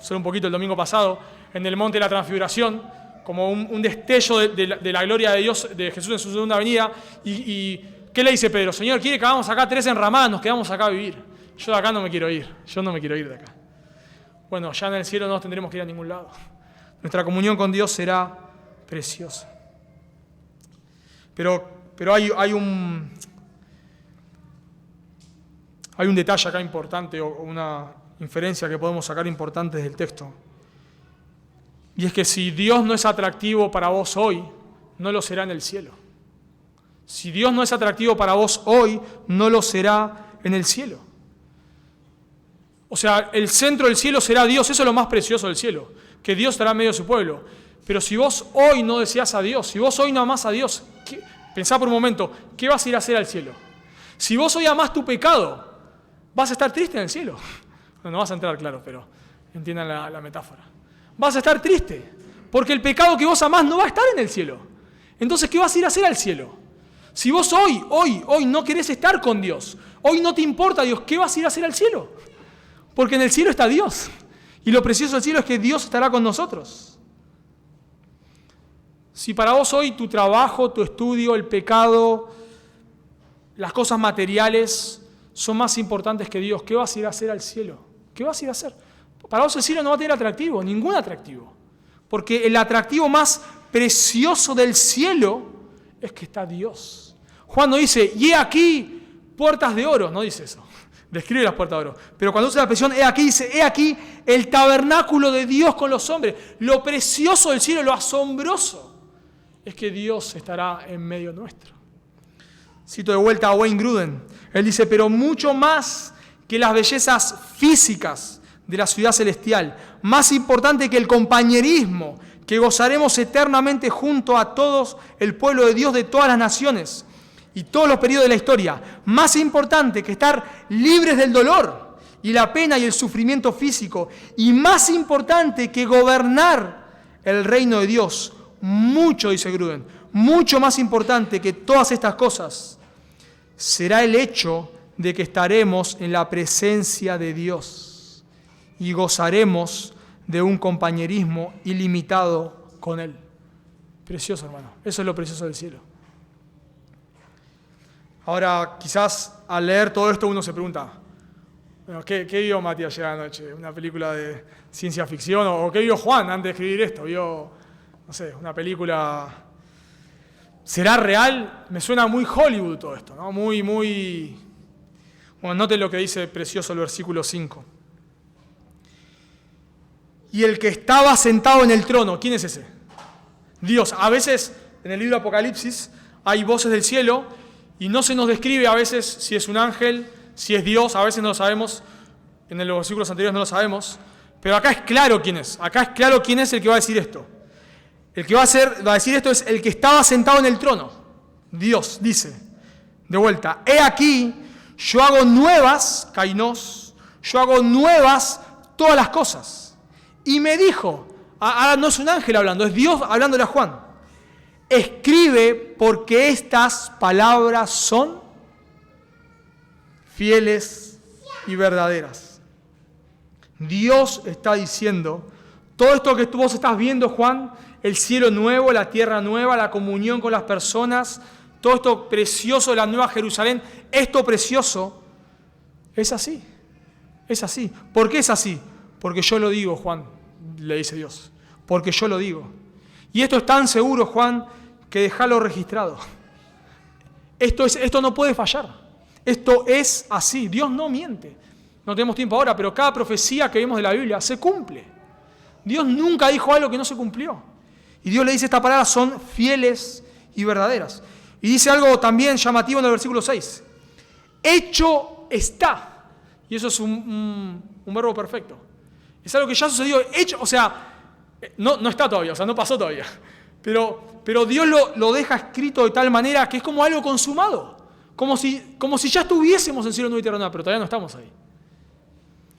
solo un poquito el domingo pasado, en el monte de la Transfiguración, como un destello de la gloria de Dios, de Jesús en su segunda venida. ¿Y qué le dice Pedro? Señor, ¿quiere que hagamos acá 3 enramadas? Nos quedamos acá a vivir. Yo de acá no me quiero ir. Yo no me quiero ir de acá. Bueno, ya en el cielo no nos tendremos que ir a ningún lado. Nuestra comunión con Dios será preciosa. Pero hay un detalle acá importante, o una inferencia que podemos sacar importante del texto. Y es que si Dios no es atractivo para vos hoy, no lo será en el cielo. Si Dios no es atractivo para vos hoy, no lo será en el cielo. O sea, el centro del cielo será Dios, eso es lo más precioso del cielo, que Dios estará en medio de su pueblo. Pero si vos hoy no deseás a Dios, si vos hoy no amás a Dios, pensá por un momento, ¿qué vas a ir a hacer al cielo? Si vos hoy amás tu pecado, vas a estar triste en el cielo. No vas a entrar, claro, pero entiendan la metáfora. Vas a estar triste, porque el pecado que vos amás no va a estar en el cielo. Entonces, ¿qué vas a ir a hacer al cielo? Si vos hoy no querés estar con Dios, hoy no te importa Dios, ¿qué vas a ir a hacer al cielo? Porque en el cielo está Dios. Y lo precioso del cielo es que Dios estará con nosotros. Si para vos hoy tu trabajo, tu estudio, el pecado, las cosas materiales son más importantes que Dios, ¿qué vas a ir a hacer al cielo? ¿Qué vas a ir a hacer? Para vos el cielo no va a tener atractivo, ningún atractivo. Porque el atractivo más precioso del cielo es que está Dios. Juan no dice, y he aquí puertas de oro, no dice eso. Describe las puertas de oro. Pero cuando usa la expresión he aquí, dice, he aquí el tabernáculo de Dios con los hombres. Lo precioso del cielo, lo asombroso, es que Dios estará en medio nuestro. Cito de vuelta a Wayne Grudem. Él dice, pero mucho más que las bellezas físicas de la ciudad celestial, más importante que el compañerismo que gozaremos eternamente junto a todos el pueblo de Dios de todas las naciones y todos los periodos de la historia, más importante que estar libres del dolor y la pena y el sufrimiento físico, y más importante que gobernar el reino de Dios, mucho, dice Grudem, mucho más importante que todas estas cosas, será el hecho de que estaremos en la presencia de Dios y gozaremos de un compañerismo ilimitado con Él. Precioso, hermano. Eso es lo precioso del cielo. Ahora, quizás al leer todo esto uno se pregunta, bueno, ¿qué vio Matías ayer anoche? ¿Una película de ciencia ficción? ¿O qué vio Juan antes de escribir esto? ¿Vio, no sé, una película? ¿Será real? Me suena muy Hollywood todo esto, ¿no? Muy... Bueno, noten lo que dice precioso el versículo 5. Y el que estaba sentado en el trono, ¿quién es ese? Dios. A veces en el libro de Apocalipsis hay voces del cielo y no se nos describe a veces si es un ángel, si es Dios, a veces no lo sabemos, en los versículos anteriores no lo sabemos, pero acá es claro quién es. Acá es claro quién es el que va a decir esto. El que va a decir esto es el que estaba sentado en el trono. Dios dice, de vuelta, he aquí, yo hago nuevas, kainos, yo hago nuevas todas las cosas. Y me dijo, ahora no es un ángel hablando, es Dios hablándole a Juan. Escribe porque estas palabras son fieles y verdaderas. Dios está diciendo, todo esto que vos estás viendo, Juan, el cielo nuevo, la tierra nueva, la comunión con las personas, todo esto precioso de la nueva Jerusalén, esto precioso, es así. Es así. ¿Por qué es así? Porque yo lo digo, Juan, le dice Dios. Porque yo lo digo. Y esto es tan seguro, Juan, que dejalo registrado. Esto no puede fallar. Esto es así. Dios no miente. No tenemos tiempo ahora, pero cada profecía que vemos de la Biblia se cumple. Dios nunca dijo algo que no se cumplió. Y Dios le dice estas palabras son fieles y verdaderas. Y dice algo también llamativo en el versículo 6. Hecho está. Y eso es un verbo perfecto. Es algo que ya sucedió. Hecho, o sea, no está todavía, o sea, no pasó todavía. Pero Dios lo deja escrito de tal manera que es como algo consumado. Como si ya estuviésemos en cielo nuevo y tierra nueva, pero todavía no estamos ahí.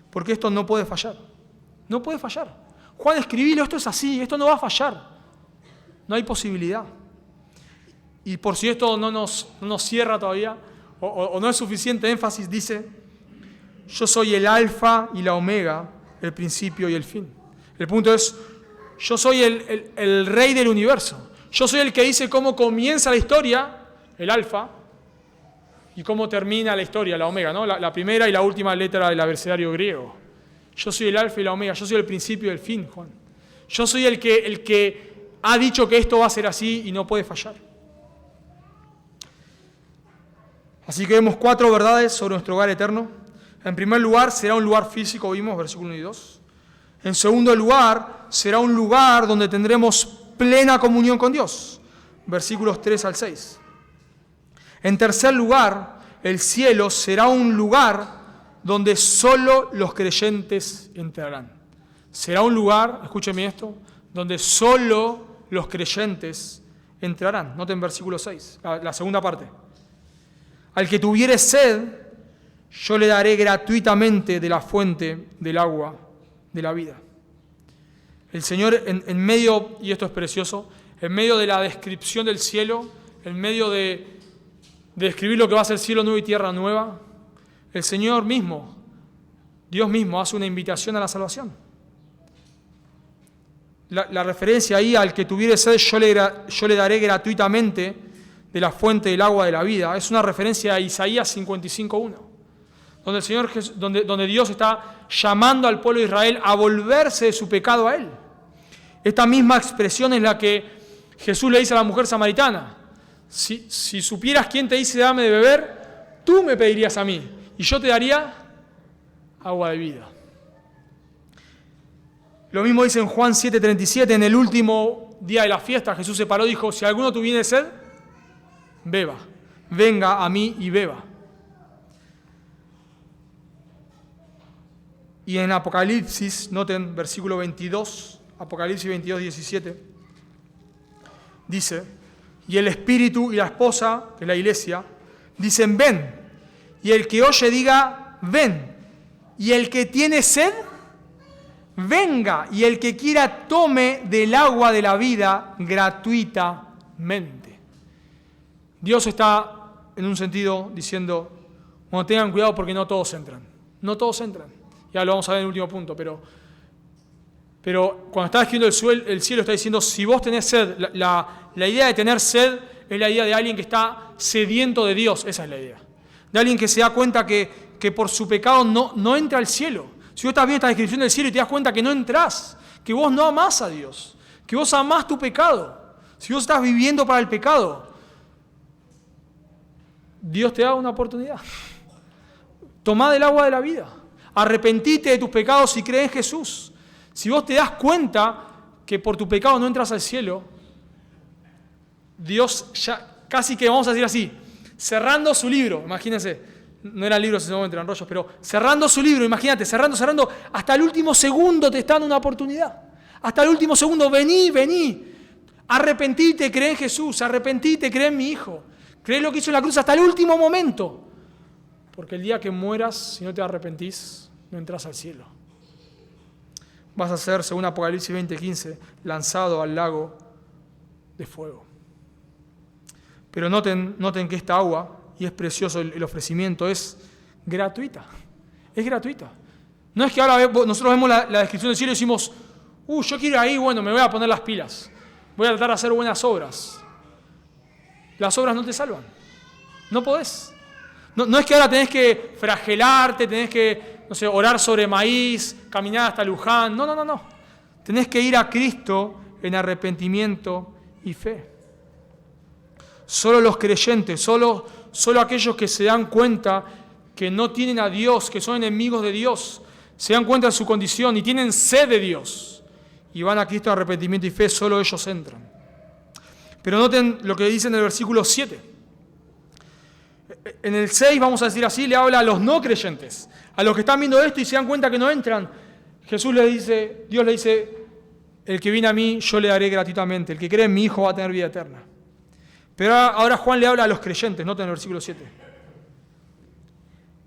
Porque esto no puede fallar. No puede fallar. Juan, escribilo, esto es así, esto no va a fallar. No hay posibilidad. Y por si esto no nos cierra todavía, o no es suficiente énfasis, dice, yo soy el alfa y la omega, el principio y el fin. El punto es, yo soy el rey del universo. Yo soy el que dice cómo comienza la historia, el alfa, y cómo termina la historia, la omega, ¿no? La primera y la última letra del abecedario griego. Yo soy el alfa y la omega, yo soy el principio y el fin, Juan. Yo soy el que ha dicho que esto va a ser así y no puede fallar. Así que vemos 4 verdades sobre nuestro hogar eterno. En primer lugar, será un lugar físico, vimos, versículo 1 y 2. En segundo lugar, será un lugar donde tendremos plena comunión con Dios, versículos 3 al 6. En tercer lugar, el cielo será un lugar donde solo los creyentes entrarán. Será un lugar, escúcheme esto, donde solo los creyentes entrarán. Noten versículo 6, la segunda parte. Al que tuviere sed, yo le daré gratuitamente de la fuente del agua de la vida. El Señor en medio, y esto es precioso, en medio de la descripción del cielo, en medio de describir lo que va a ser cielo nuevo y tierra nueva, el Señor mismo, Dios mismo, hace una invitación a la salvación. La referencia ahí al que tuviere sed, yo le daré gratuitamente de la fuente del agua de la vida, es una referencia a Isaías 55:1, donde Dios está llamando al pueblo de Israel a volverse de su pecado a Él. Esta misma expresión es la que Jesús le dice a la mujer samaritana. Si supieras quién te dice dame de beber, tú me pedirías a mí y yo te daría agua de vida. Lo mismo dice en Juan 7:37, en el último día de la fiesta, Jesús se paró y dijo, si alguno tuviere sed, beba, venga a mí y beba. Y en Apocalipsis, noten versículo 22, Apocalipsis 22, 17, dice, y el Espíritu y la esposa, que es la iglesia, dicen, ven. Y el que oye diga, ven. Y el que tiene sed, venga. Y el que quiera tome del agua de la vida gratuitamente. mente. Dios está, en un sentido, diciendo, bueno, tengan cuidado porque no todos entran. No todos entran. Ya lo vamos a ver en el último punto, pero cuando está escribiendo el cielo está diciendo, si vos tenés sed, la idea de tener sed es la idea de alguien que está sediento de Dios, esa es la idea. De alguien que se da cuenta que por su pecado no entra al cielo. Si vos estás viendo esta descripción del cielo y te das cuenta que no entrás, que vos no amás a Dios, que vos amás tu pecado, si vos estás viviendo para el pecado, Dios te da una oportunidad. Tomá del agua de la vida. Arrepentite de tus pecados y cree en Jesús. Si vos te das cuenta que por tu pecado no entras al cielo, Dios ya casi que, vamos a decir así, cerrando su libro, imagínense, no eran libros en ese momento, eran rollos, pero cerrando su libro, imagínate, cerrando, hasta el último segundo te está dando una oportunidad. Hasta el último segundo, vení, arrepentite, cree en Jesús, arrepentite, cree en mi Hijo, cree lo que hizo en la cruz hasta el último momento. Porque el día que mueras, si no te arrepentís, no entras al cielo. Vas a ser, según Apocalipsis 20:15, lanzado al lago de fuego. Pero noten que esta agua, y es precioso el ofrecimiento, es gratuita. Es gratuita. No es que ahora nosotros vemos la descripción del cielo y decimos, yo quiero ir ahí, bueno, me voy a poner las pilas. Voy a tratar de hacer buenas obras. Las obras no te salvan. No podés. No es que ahora tenés que flagelarte, tenés que, orar sobre maíz, caminar hasta Luján. No. Tenés que ir a Cristo en arrepentimiento y fe. Solo los creyentes, solo aquellos que se dan cuenta que no tienen a Dios, que son enemigos de Dios, se dan cuenta de su condición y tienen sed de Dios y van a Cristo en arrepentimiento y fe, solo ellos entran. Pero noten lo que dice en el versículo 7. En el 6, vamos a decir así, le habla a los no creyentes, a los que están viendo esto y se dan cuenta que no entran. Dios le dice, el que viene a mí, yo le daré gratuitamente. El que cree en mi Hijo va a tener vida eterna. Pero ahora Juan le habla a los creyentes, noten el versículo 7.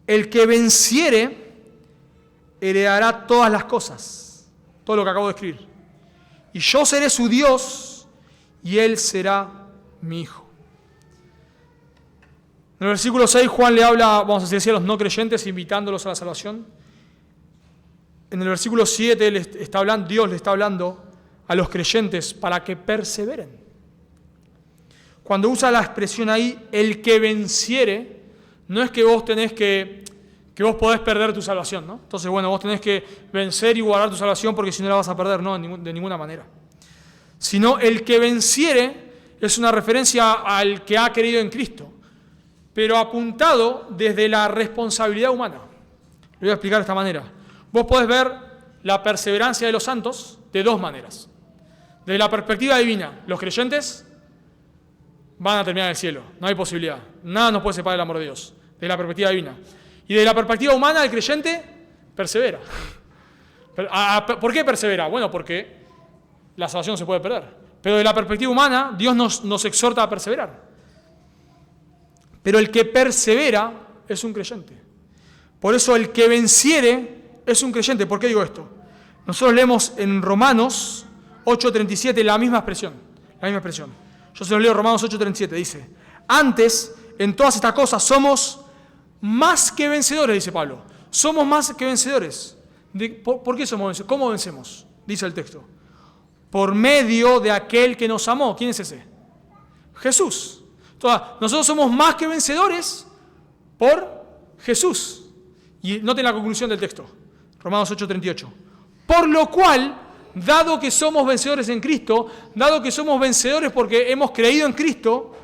El que venciere, heredará todas las cosas, todo lo que acabo de escribir. Y yo seré su Dios, y él será mi Hijo. En el versículo 6 Juan le habla, vamos a decir, a los no creyentes, invitándolos a la salvación. En el versículo 7 Dios le está hablando a los creyentes para que perseveren. Cuando usa la expresión ahí, el que venciere, no es que vos tenés que vos podés perder tu salvación, ¿no? Entonces, vos tenés que vencer y guardar tu salvación porque si no la vas a perder, no, de ninguna manera. Sino el que venciere es una referencia al que ha creído en Cristo, pero apuntado desde la responsabilidad humana. Lo voy a explicar de esta manera. Vos podés ver la perseverancia de los santos de dos maneras. Desde la perspectiva divina, los creyentes van a terminar en el cielo, no hay posibilidad. Nada nos puede separar del amor de Dios, desde la perspectiva divina. Y desde la perspectiva humana, el creyente persevera. ¿Por qué persevera? Bueno, porque la salvación no se puede perder. Pero desde la perspectiva humana, Dios nos exhorta a perseverar. Pero el que persevera es un creyente. Por eso el que venciere es un creyente. ¿Por qué digo esto? Nosotros leemos en Romanos 8:37 la misma expresión. Yo se lo leo, Romanos 8:37, dice, antes, en todas estas cosas, somos más que vencedores, dice Pablo. Somos más que vencedores. ¿Por qué somos vencedores? ¿Cómo vencemos? Dice el texto. Por medio de aquel que nos amó. ¿Quién es ese? Jesús. Entonces, nosotros somos más que vencedores por Jesús. Y noten la conclusión del texto. Romanos 8:38. Por lo cual, dado que somos vencedores en Cristo, dado que somos vencedores porque hemos creído en Cristo,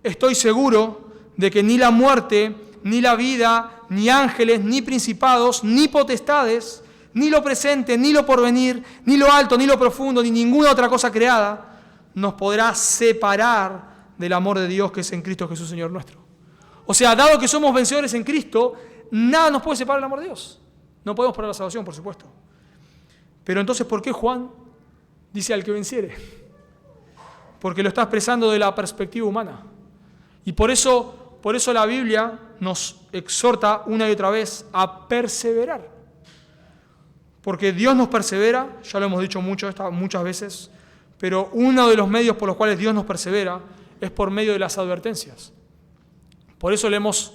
estoy seguro de que ni la muerte, ni la vida, ni ángeles, ni principados, ni potestades, ni lo presente, ni lo porvenir, ni lo alto, ni lo profundo, ni ninguna otra cosa creada, nos podrá separar del amor de Dios que es en Cristo Jesús, Señor nuestro. O sea, dado que somos vencedores en Cristo, nada nos puede separar del amor de Dios. No podemos perder la salvación, por supuesto. Pero entonces, ¿por qué Juan dice al que venciere? Porque lo está expresando de la perspectiva humana. Y por eso la Biblia nos exhorta una y otra vez a perseverar. Porque Dios nos persevera, ya lo hemos dicho muchas veces, pero uno de los medios por los cuales Dios nos persevera es por medio de las advertencias. Por eso leemos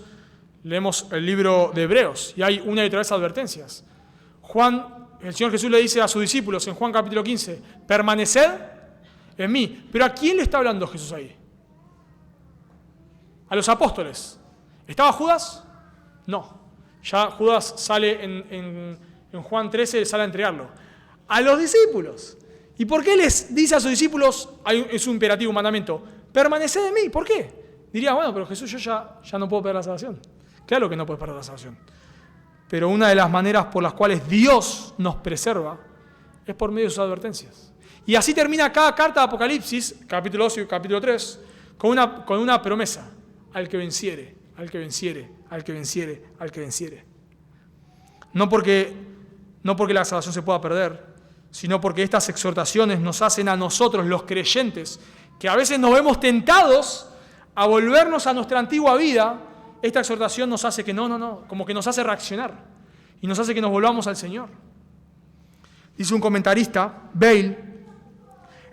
el libro de Hebreos y hay una y otra vez advertencias. El Señor Jesús le dice a sus discípulos en Juan capítulo 15, permaneced en mí. Pero ¿a quién le está hablando Jesús ahí? A los apóstoles. ¿Estaba Judas? No. Ya Judas sale en Juan 13, sale a entregarlo. A los discípulos. ¿Y por qué les dice a sus discípulos, es un imperativo, un mandamiento, permaneced en mí? ¿Por qué? Diría, bueno, pero Jesús, yo ya no puedo perder la salvación. Claro que no puedes perder la salvación. Pero una de las maneras por las cuales Dios nos preserva es por medio de sus advertencias. Y así termina cada carta de Apocalipsis, capítulo 2 y capítulo 3, con una promesa. Al que venciere, al que venciere, al que venciere, al que venciere. No porque la salvación se pueda perder, sino porque estas exhortaciones nos hacen a nosotros, los creyentes, que a veces nos vemos tentados a volvernos a nuestra antigua vida. Esta exhortación nos hace que como que nos hace reaccionar y nos hace que nos volvamos al Señor. Dice un comentarista, Bale,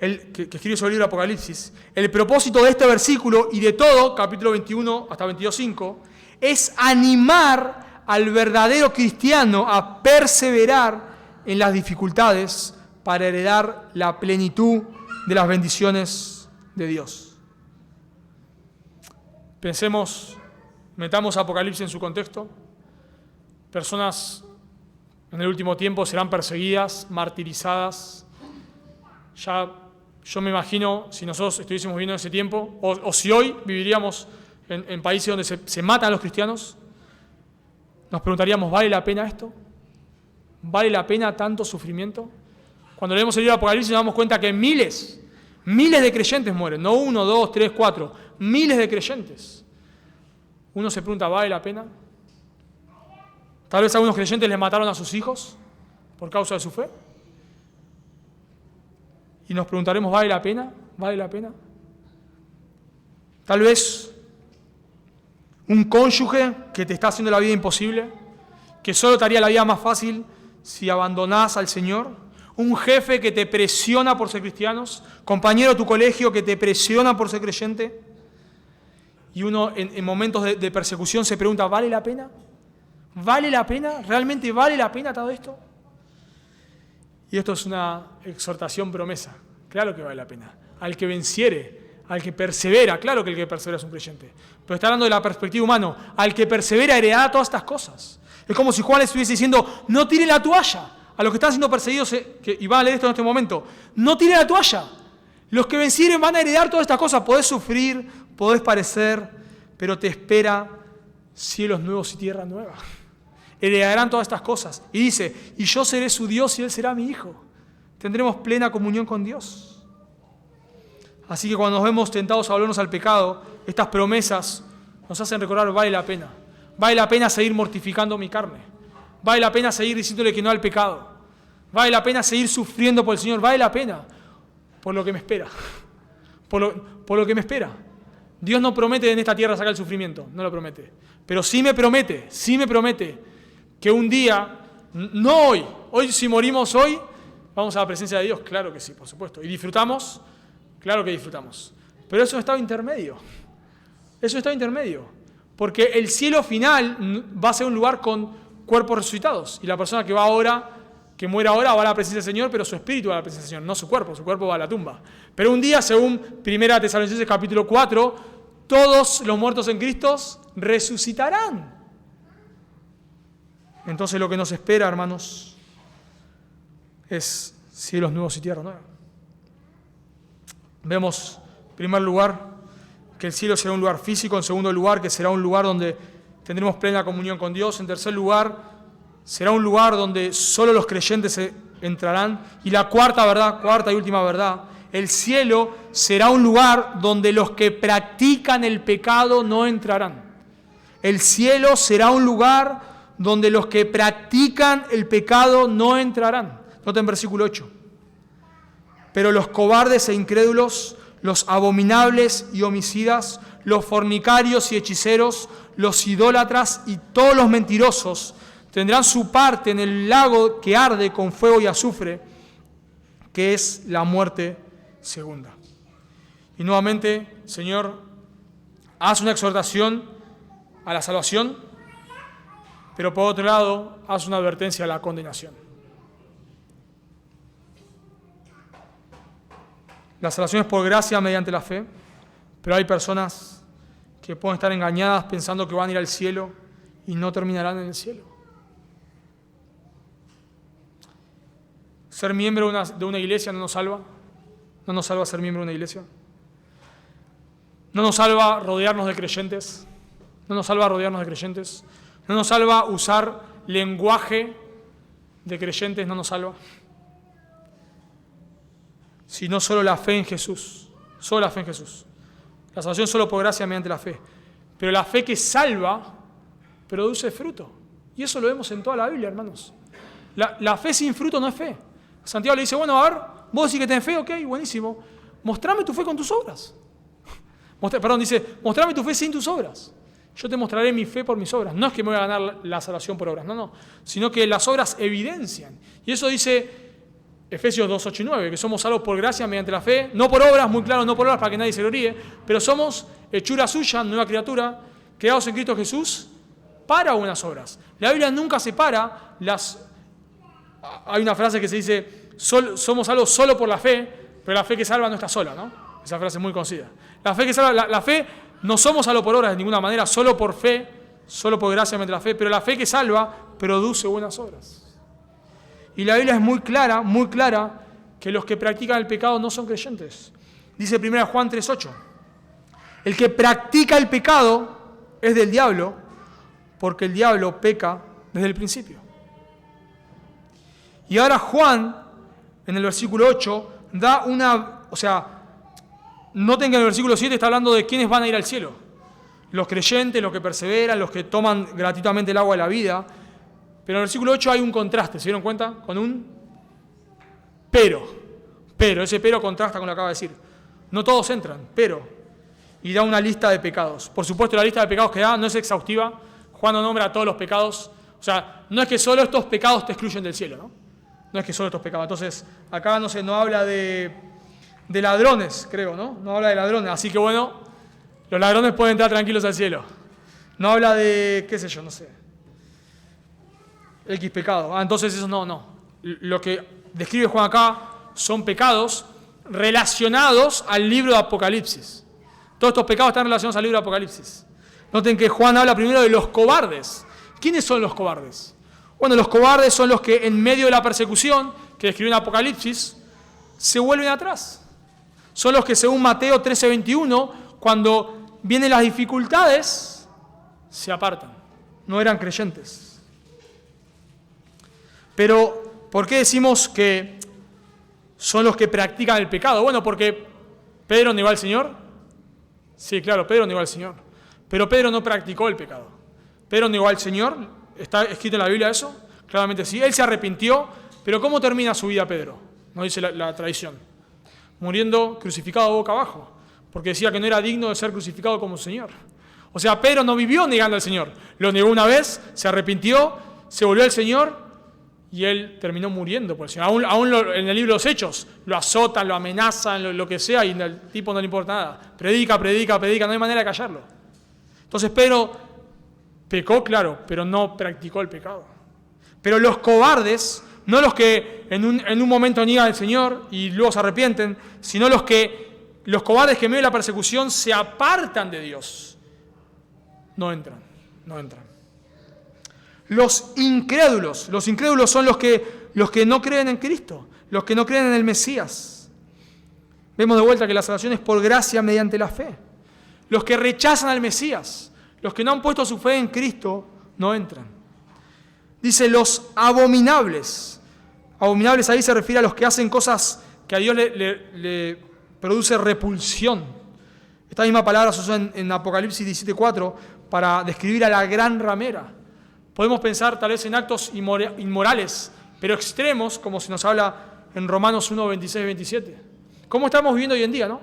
que escribe sobre el libro Apocalipsis, el propósito de este versículo y de todo, capítulo 21 hasta 22:5, es animar al verdadero cristiano a perseverar en las dificultades para heredar la plenitud de las bendiciones de Dios. Metamos Apocalipsis en su contexto. Personas en el último tiempo serán perseguidas, martirizadas. Ya yo me imagino, si nosotros estuviésemos viviendo en ese tiempo, o si hoy viviríamos en países donde se matan a los cristianos, nos preguntaríamos, ¿vale la pena esto? ¿Vale la pena tanto sufrimiento? Cuando leemos el libro de Apocalipsis nos damos cuenta que miles de creyentes mueren, no 1, 2, 3, 4, miles de creyentes. Uno se pregunta, ¿vale la pena? Tal vez algunos creyentes les mataron a sus hijos por causa de su fe. Y nos preguntaremos, ¿vale la pena? ¿Vale la pena? Tal vez un cónyuge que te está haciendo la vida imposible, que solo te haría la vida más fácil si abandonás al Señor. Un jefe que te presiona por ser cristianos, compañero de tu colegio que te presiona por ser creyente. Y uno en momentos de persecución se pregunta, ¿vale la pena? ¿Vale la pena? ¿Realmente vale la pena todo esto? Y esto es una exhortación promesa. Claro que vale la pena. Al que venciere, al que persevera, claro que el que persevera es un creyente. Pero está hablando de la perspectiva humana. Al que persevera heredará todas estas cosas. Es como si Juan le estuviese diciendo, no tiren la toalla. A los que están siendo perseguidos, y van a leer esto en este momento, no tiren la toalla. Los que vencieren van a heredar todas estas cosas. Podés sufrir, podés padecer, pero te espera cielos nuevos y tierra nueva. Heredarán todas estas cosas. Y dice, y yo seré su Dios y él será mi hijo. Tendremos plena comunión con Dios. Así que cuando nos vemos tentados a volvernos al pecado, estas promesas nos hacen recordar, vale la pena. Vale la pena seguir mortificando mi carne. Vale la pena seguir diciéndole que no al pecado. Vale la pena seguir sufriendo por el Señor. Vale la pena por lo que me espera. Por lo que me espera. Dios no promete en esta tierra sacar el sufrimiento. No lo promete. Pero sí me promete que un día, no hoy si morimos hoy, vamos a la presencia de Dios. Claro que sí, por supuesto. ¿Y disfrutamos? Claro que disfrutamos. Pero eso es un estado intermedio. Eso es un estado intermedio. Porque el cielo final va a ser un lugar con cuerpos resucitados. Y la persona que muere ahora va a la presencia del Señor, pero su espíritu va a la presencia del Señor, no su cuerpo va a la tumba. Pero un día, según 1 Tesalonicenses capítulo 4, todos los muertos en Cristo resucitarán. Entonces lo que nos espera, hermanos, es cielos nuevos y tierra nueva. Vemos, en primer lugar, que el cielo será un lugar físico. En segundo lugar, que será un lugar donde tendremos plena comunión con Dios. En tercer lugar, será un lugar donde solo los creyentes entrarán. Y la cuarta y última verdad, el cielo será un lugar donde los que practican el pecado no entrarán. El cielo será un lugar donde los que practican el pecado no entrarán. Noten versículo 8. Pero los cobardes e incrédulos, los abominables y homicidas, los fornicarios y hechiceros, los idólatras y todos los mentirosos tendrán su parte en el lago que arde con fuego y azufre, que es la muerte segunda. Y nuevamente, Señor, haz una exhortación a la salvación, pero por otro lado, haz una advertencia a la condenación. La salvación es por gracia mediante la fe, pero hay personas que pueden estar engañadas pensando que van a ir al cielo y no terminarán en el cielo. Ser miembro de una iglesia no nos salva. No nos salva ser miembro de una iglesia. No nos salva rodearnos de creyentes. No nos salva rodearnos de creyentes. No nos salva usar lenguaje de creyentes. No nos salva. Sino solo la fe en Jesús. Solo la fe en Jesús. La salvación solo por gracia mediante la fe. Pero la fe que salva produce fruto. Y eso lo vemos en toda la Biblia, hermanos. La fe sin fruto no es fe. Santiago le dice, bueno, a ver, vos decís que tenés fe, ok, buenísimo. Mostrame tu fe con tus obras. Dice, mostrame tu fe sin tus obras. Yo te mostraré mi fe por mis obras. No es que me voy a ganar la salvación por obras, no. Sino que las obras evidencian. Y eso dice Efesios 2, 8 y 9, que somos salvos por gracia mediante la fe, no por obras, muy claro, no por obras para que nadie se gloríe, pero somos hechura suya, nueva criatura, creados en Cristo Jesús para unas obras. La Biblia nunca separa las... Hay una frase que se dice, somos salvos solo por la fe, pero la fe que salva no está sola, ¿no? Esa frase es muy conocida. La fe que salva, la fe, no somos salvos por obras de ninguna manera, solo por fe, solo por gracia mediante la fe, pero la fe que salva produce buenas obras. Y la Biblia es muy clara, que los que practican el pecado no son creyentes. Dice 1 Juan 3:8, el que practica el pecado es del diablo, porque el diablo peca desde el principio. Y ahora Juan, en el versículo 8, da una... O sea, noten que en el versículo 7 está hablando de quiénes van a ir al cielo. Los creyentes, los que perseveran, los que toman gratuitamente el agua de la vida. Pero en el versículo 8 hay un contraste, ¿se dieron cuenta? Con un pero. Ese pero contrasta con lo que acaba de decir. No todos entran, pero. Y da una lista de pecados. Por supuesto, la lista de pecados que da no es exhaustiva. Juan no nombra a todos los pecados. O sea, no es que solo estos pecados te excluyen del cielo, ¿no? No es que solo estos pecados. Entonces, acá no habla de ladrones, creo, ¿no? No habla de ladrones. Así que bueno, los ladrones pueden entrar tranquilos al cielo. No habla de, qué sé yo, no sé. X pecado. Entonces eso no. Lo que describe Juan acá son pecados relacionados al libro de Apocalipsis. Todos estos pecados están relacionados al libro de Apocalipsis. Noten que Juan habla primero de los cobardes. ¿Quiénes son los cobardes? Bueno, los cobardes son los que en medio de la persecución que describe en Apocalipsis se vuelven atrás. Son los que según Mateo 13:21, cuando vienen las dificultades, se apartan. No eran creyentes. Pero, ¿por qué decimos que son los que practican el pecado? Bueno, porque Pedro negó al Señor. Sí, claro, Pedro negó al Señor. Pero Pedro no practicó el pecado. Pedro negó al Señor. ¿Está escrito en la Biblia eso? Claramente sí. Él se arrepintió, pero ¿cómo termina su vida Pedro? Nos dice la tradición. Muriendo crucificado boca abajo, porque decía que no era digno de ser crucificado como Señor. O sea, Pedro no vivió negando al Señor. Lo negó una vez, se arrepintió, se volvió al Señor y él terminó muriendo por el Señor. Aún en el libro de los Hechos lo azotan, lo amenazan, lo que sea, y al tipo no le importa nada. Predica, no hay manera de callarlo. Entonces Pedro pecó, claro, pero no practicó el pecado. Pero los cobardes, no los que en un momento niegan al Señor y luego se arrepienten, sino los cobardes que en medio de la persecución se apartan de Dios, no entran. Los incrédulos son los que no creen en Cristo, los que no creen en el Mesías. Vemos de vuelta que la salvación es por gracia mediante la fe. Los que rechazan al Mesías, los que no han puesto su fe en Cristo, no entran. Dice los abominables. Abominables ahí se refiere a los que hacen cosas que a Dios le produce repulsión. Esta misma palabra se usa en Apocalipsis 17:4 para describir a la gran ramera. Podemos pensar tal vez en actos inmorales, pero extremos, como se nos habla en Romanos 1, 26, 27. ¿Cómo estamos viviendo hoy en día, no?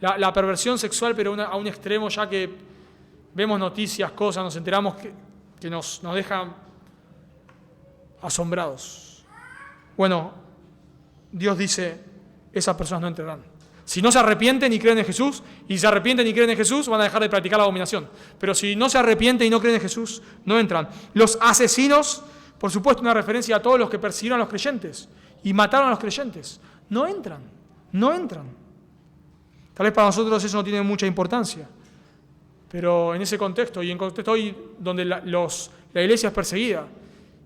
La perversión sexual, pero a un extremo ya que vemos noticias, cosas, nos enteramos que nos dejan asombrados. Bueno, Dios dice, esas personas no entrarán. Si no se arrepienten y creen en Jesús, y si se arrepienten y creen en Jesús, van a dejar de practicar la abominación. Pero si no se arrepienten y no creen en Jesús, no entran. Los asesinos, por supuesto, una referencia a todos los que persiguieron a los creyentes y mataron a los creyentes, no entran. Tal vez para nosotros eso no tiene mucha importancia, pero en ese contexto, y en contexto hoy donde la iglesia es perseguida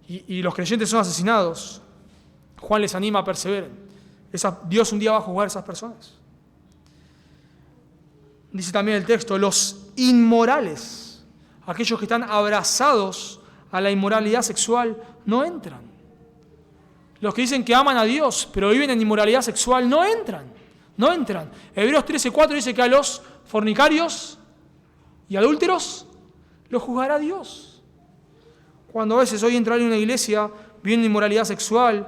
y los creyentes son asesinados, Juan les anima a perseverar. Dios un día va a juzgar a esas personas. Dice también el texto, los inmorales, aquellos que están abrazados a la inmoralidad sexual, no entran. Los que dicen que aman a Dios, pero viven en inmoralidad sexual, no entran. Hebreos 13:4 dice que a los fornicarios y adúlteros los juzgará Dios. Cuando a veces hoy entra alguien en una iglesia, vive en inmoralidad sexual,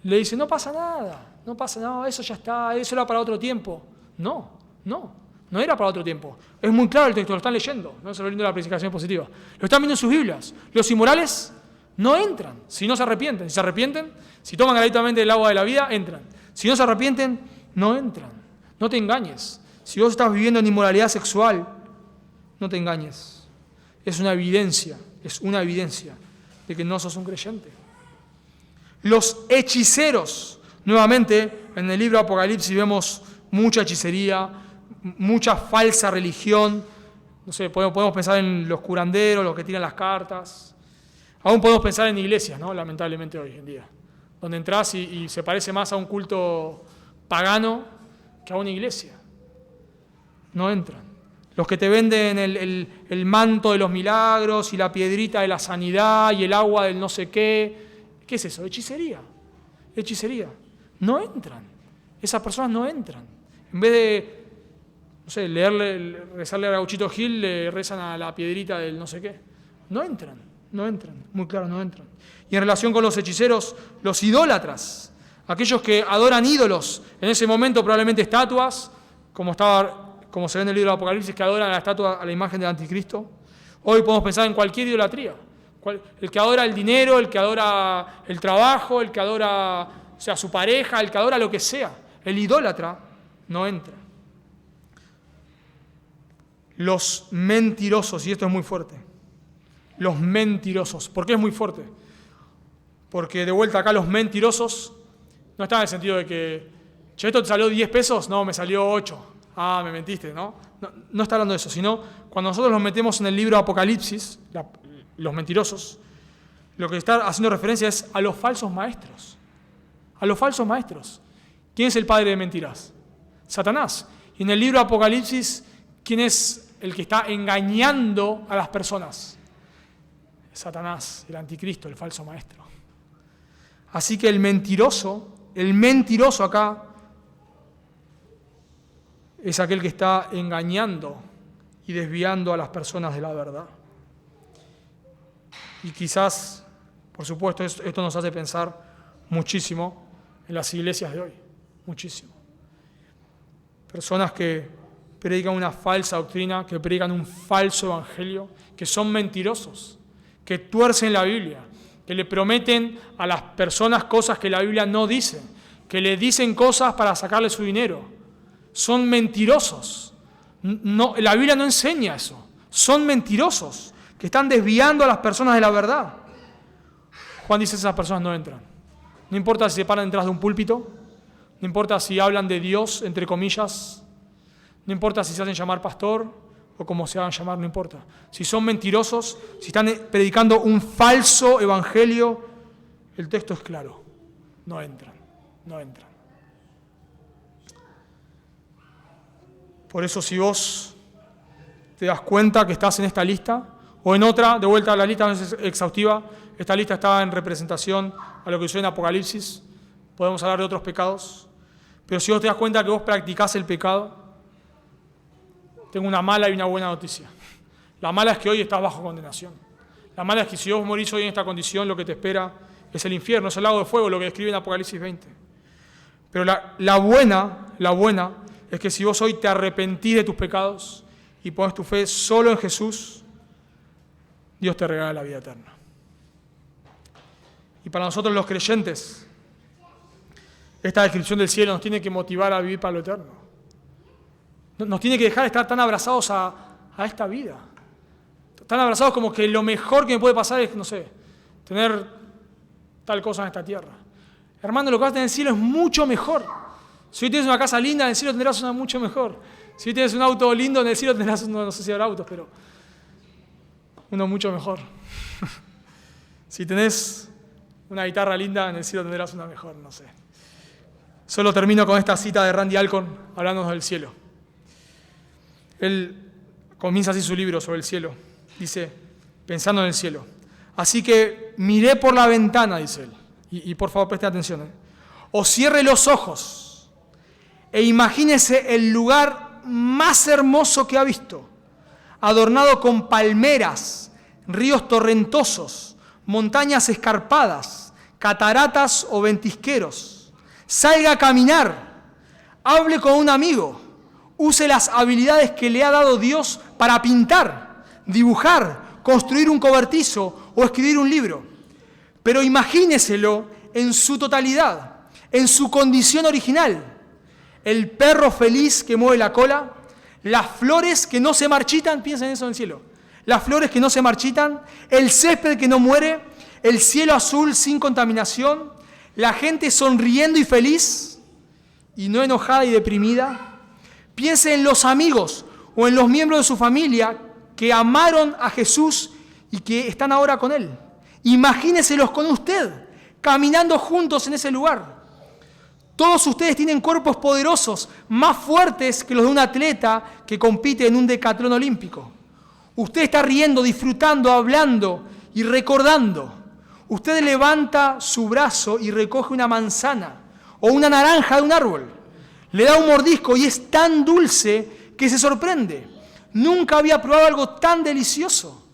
le dice, no pasa nada, eso ya está, eso era para otro tiempo. No era para otro tiempo. Es muy claro el texto, lo están leyendo, no se lo leyendo la predicación positiva. Lo están viendo en sus Biblias. Los inmorales no entran si no se arrepienten. Si se arrepienten, si toman gratuitamente el agua de la vida, entran. Si no se arrepienten, no entran. No te engañes. Si vos estás viviendo en inmoralidad sexual, no te engañes. Es una evidencia de que no sos un creyente. Los hechiceros, nuevamente, en el libro de Apocalipsis vemos mucha hechicería, mucha falsa religión. No sé, podemos pensar en los curanderos, los que tiran las cartas. Aún podemos pensar en iglesias, ¿no? Lamentablemente hoy en día, donde entras y se parece más a un culto pagano que a una iglesia. No entran. Los que te venden el manto de los milagros y la piedrita de la sanidad y el agua del no sé qué. ¿Qué es eso? Hechicería. No entran. Esas personas no entran. En vez de, no sé, rezarle a Gauchito Gil, le rezan a la piedrita del no sé qué. No entran. Muy claro, no entran. Y en relación con los hechiceros, los idólatras, aquellos que adoran ídolos, en ese momento probablemente estatuas, como se ve en el libro de Apocalipsis, que adoran a la estatua, a la imagen del anticristo. Hoy podemos pensar en cualquier idolatría. El que adora el dinero, el que adora el trabajo, el que adora a su pareja, el que adora lo que sea. El idólatra no entra. Los mentirosos, y esto es muy fuerte. Los mentirosos. ¿Por qué es muy fuerte? Porque de vuelta acá los mentirosos no están en el sentido de que, che, ¿esto te salió 10 pesos? No, me salió 8. Ah, me mentiste, ¿no? No está hablando de eso, sino cuando nosotros nos metemos en el libro de Apocalipsis, los mentirosos, lo que está haciendo referencia es a los falsos maestros. A los falsos maestros. ¿Quién es el padre de mentiras? Satanás. Y en el libro de Apocalipsis, ¿quién es el que está engañando a las personas? Satanás, el anticristo, el falso maestro. Así que el mentiroso acá es aquel que está engañando y desviando a las personas de la verdad. Y quizás, por supuesto, esto nos hace pensar muchísimo en las iglesias de hoy. Muchísimo. Personas que predican una falsa doctrina, que predican un falso evangelio, que son mentirosos, que tuercen la Biblia, que le prometen a las personas cosas que la Biblia no dice, que le dicen cosas para sacarle su dinero. Son mentirosos. No, la Biblia no enseña eso. Son mentirosos, que están desviando a las personas de la verdad. Juan dice que esas personas no entran. No importa si se paran detrás de un púlpito, no importa si hablan de Dios, entre comillas, no importa si se hacen llamar pastor o como se hagan llamar, no importa. Si son mentirosos, si están predicando un falso evangelio, el texto es claro. No entran. Por eso si vos te das cuenta que estás en esta lista, o en otra, de vuelta a la lista no es exhaustiva, esta lista está en representación a lo que sucede en Apocalipsis, podemos hablar de otros pecados, pero si vos te das cuenta que vos practicás el pecado, tengo una mala y una buena noticia. La mala es que hoy estás bajo condenación. La mala es que si vos morís hoy en esta condición, lo que te espera es el infierno, es el lago de fuego, lo que describe en Apocalipsis 20. Pero la buena es que si vos hoy te arrepentís de tus pecados y pones tu fe solo en Jesús, Dios te regala la vida eterna. Y para nosotros los creyentes, Esta descripción del cielo nos tiene que motivar a vivir para lo eterno. Nos tiene que dejar de estar tan abrazados a esta vida. Tan abrazados como que lo mejor que me puede pasar es, no sé, tener tal cosa en esta tierra. Hermano, lo que vas a tener en el cielo es mucho mejor. Si hoy tienes una casa linda, en el cielo tendrás una mucho mejor. Si hoy tienes un auto lindo, en el cielo tendrás uno, no sé si habrá autos, pero uno mucho mejor. Si tenés una guitarra linda, en el cielo tendrás una mejor, no sé. Solo termino con esta cita de Randy Alcorn, hablándonos del cielo. Él comienza así su libro sobre el cielo. Dice, pensando en el cielo. Así que miré por la ventana, dice él. Y por favor, preste atención. O cierre los ojos e imagínese el lugar más hermoso que ha visto, adornado con palmeras, ríos torrentosos, montañas escarpadas, cataratas o ventisqueros. Salga a caminar, hable con un amigo, use las habilidades que le ha dado Dios para pintar, dibujar, construir un cobertizo o escribir un libro. Pero imagíneselo en su totalidad, en su condición original. El perro feliz que mueve la cola, las flores que no se marchitan, piensen en eso en el cielo, las flores que no se marchitan, el césped que no muere, el cielo azul sin contaminación, la gente sonriendo y feliz y no enojada y deprimida. Piense en los amigos o en los miembros de su familia que amaron a Jesús y que están ahora con Él. Imagíneselos con usted, caminando juntos en ese lugar. Todos ustedes tienen cuerpos poderosos, más fuertes que los de un atleta que compite en un decatlón olímpico. Usted está riendo, disfrutando, hablando y recordando. Usted levanta su brazo y recoge una manzana o una naranja de un árbol. Le da un mordisco y es tan dulce que se sorprende. Nunca había probado algo tan delicioso.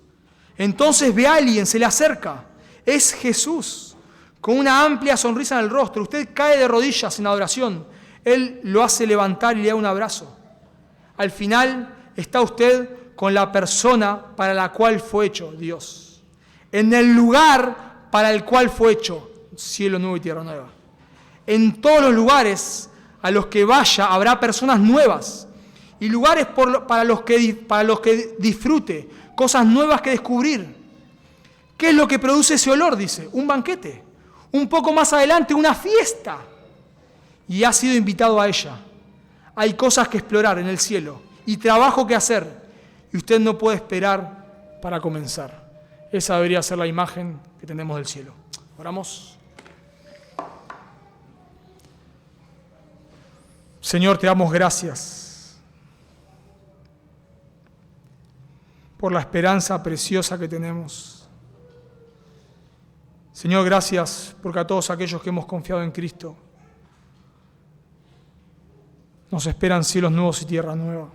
Entonces ve a alguien, se le acerca. Es Jesús, con una amplia sonrisa en el rostro. Usted cae de rodillas en adoración. Él lo hace levantar y le da un abrazo. Al final está usted con la persona para la cual fue hecho Dios. En el lugar para el cual fue hecho cielo nuevo y tierra nueva. En todos los lugares a los que vaya habrá personas nuevas y lugares para los que disfrute, cosas nuevas que descubrir. ¿Qué es lo que produce ese olor? Dice, un banquete. Un poco más adelante, una fiesta. Y ha sido invitado a ella. Hay cosas que explorar en el cielo y trabajo que hacer. Y usted no puede esperar para comenzar. Esa debería ser la imagen que tenemos del cielo. Oramos. Señor, te damos gracias por la esperanza preciosa que tenemos. Señor, gracias porque a todos aquellos que hemos confiado en Cristo nos esperan cielos nuevos y tierra nueva.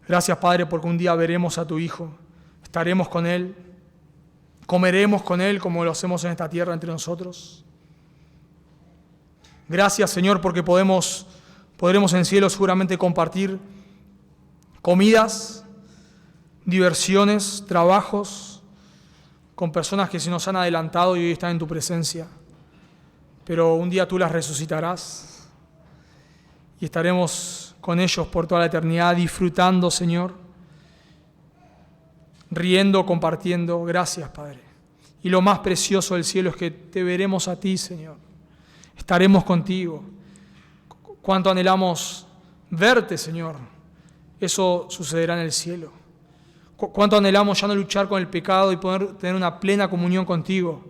Gracias, Padre, porque un día veremos a tu Hijo, estaremos con Él, comeremos con Él como lo hacemos en esta tierra entre nosotros. Gracias, Señor, porque podremos en cielo seguramente compartir comidas, diversiones, trabajos con personas que se nos han adelantado y hoy están en tu presencia. Pero un día tú las resucitarás y estaremos con ellos por toda la eternidad, disfrutando, Señor, riendo, compartiendo. Gracias, Padre. Y lo más precioso del cielo es que te veremos a ti, Señor. Estaremos contigo. Cuánto anhelamos verte, Señor. Eso sucederá en el cielo. Cuánto anhelamos ya no luchar con el pecado y poder tener una plena comunión contigo.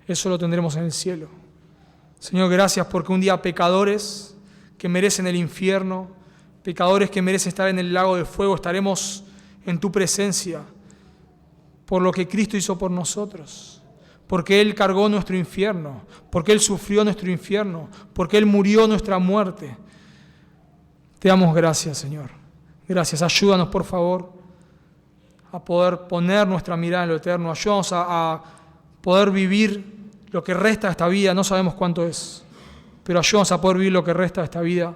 Eso lo tendremos en el cielo. Señor, gracias porque un día pecadores que merecen el infierno, pecadores que merecen estar en el lago de fuego, estaremos en tu presencia por lo que Cristo hizo por nosotros. Porque Él cargó nuestro infierno, porque Él sufrió nuestro infierno, porque Él murió nuestra muerte. Te damos gracias, Señor. Gracias. Ayúdanos, por favor, a poder poner nuestra mirada en lo eterno. Ayúdanos a poder vivir lo que resta de esta vida. No sabemos cuánto es, pero ayúdanos a poder vivir lo que resta de esta vida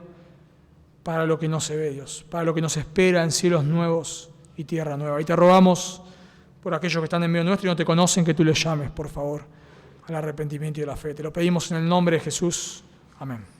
para lo que no se ve, Dios, para lo que nos espera en cielos nuevos y tierra nueva. Y te rogamos por aquellos que están en medio nuestro y no te conocen, que tú les llames, por favor, al arrepentimiento y a la fe. Te lo pedimos en el nombre de Jesús. Amén.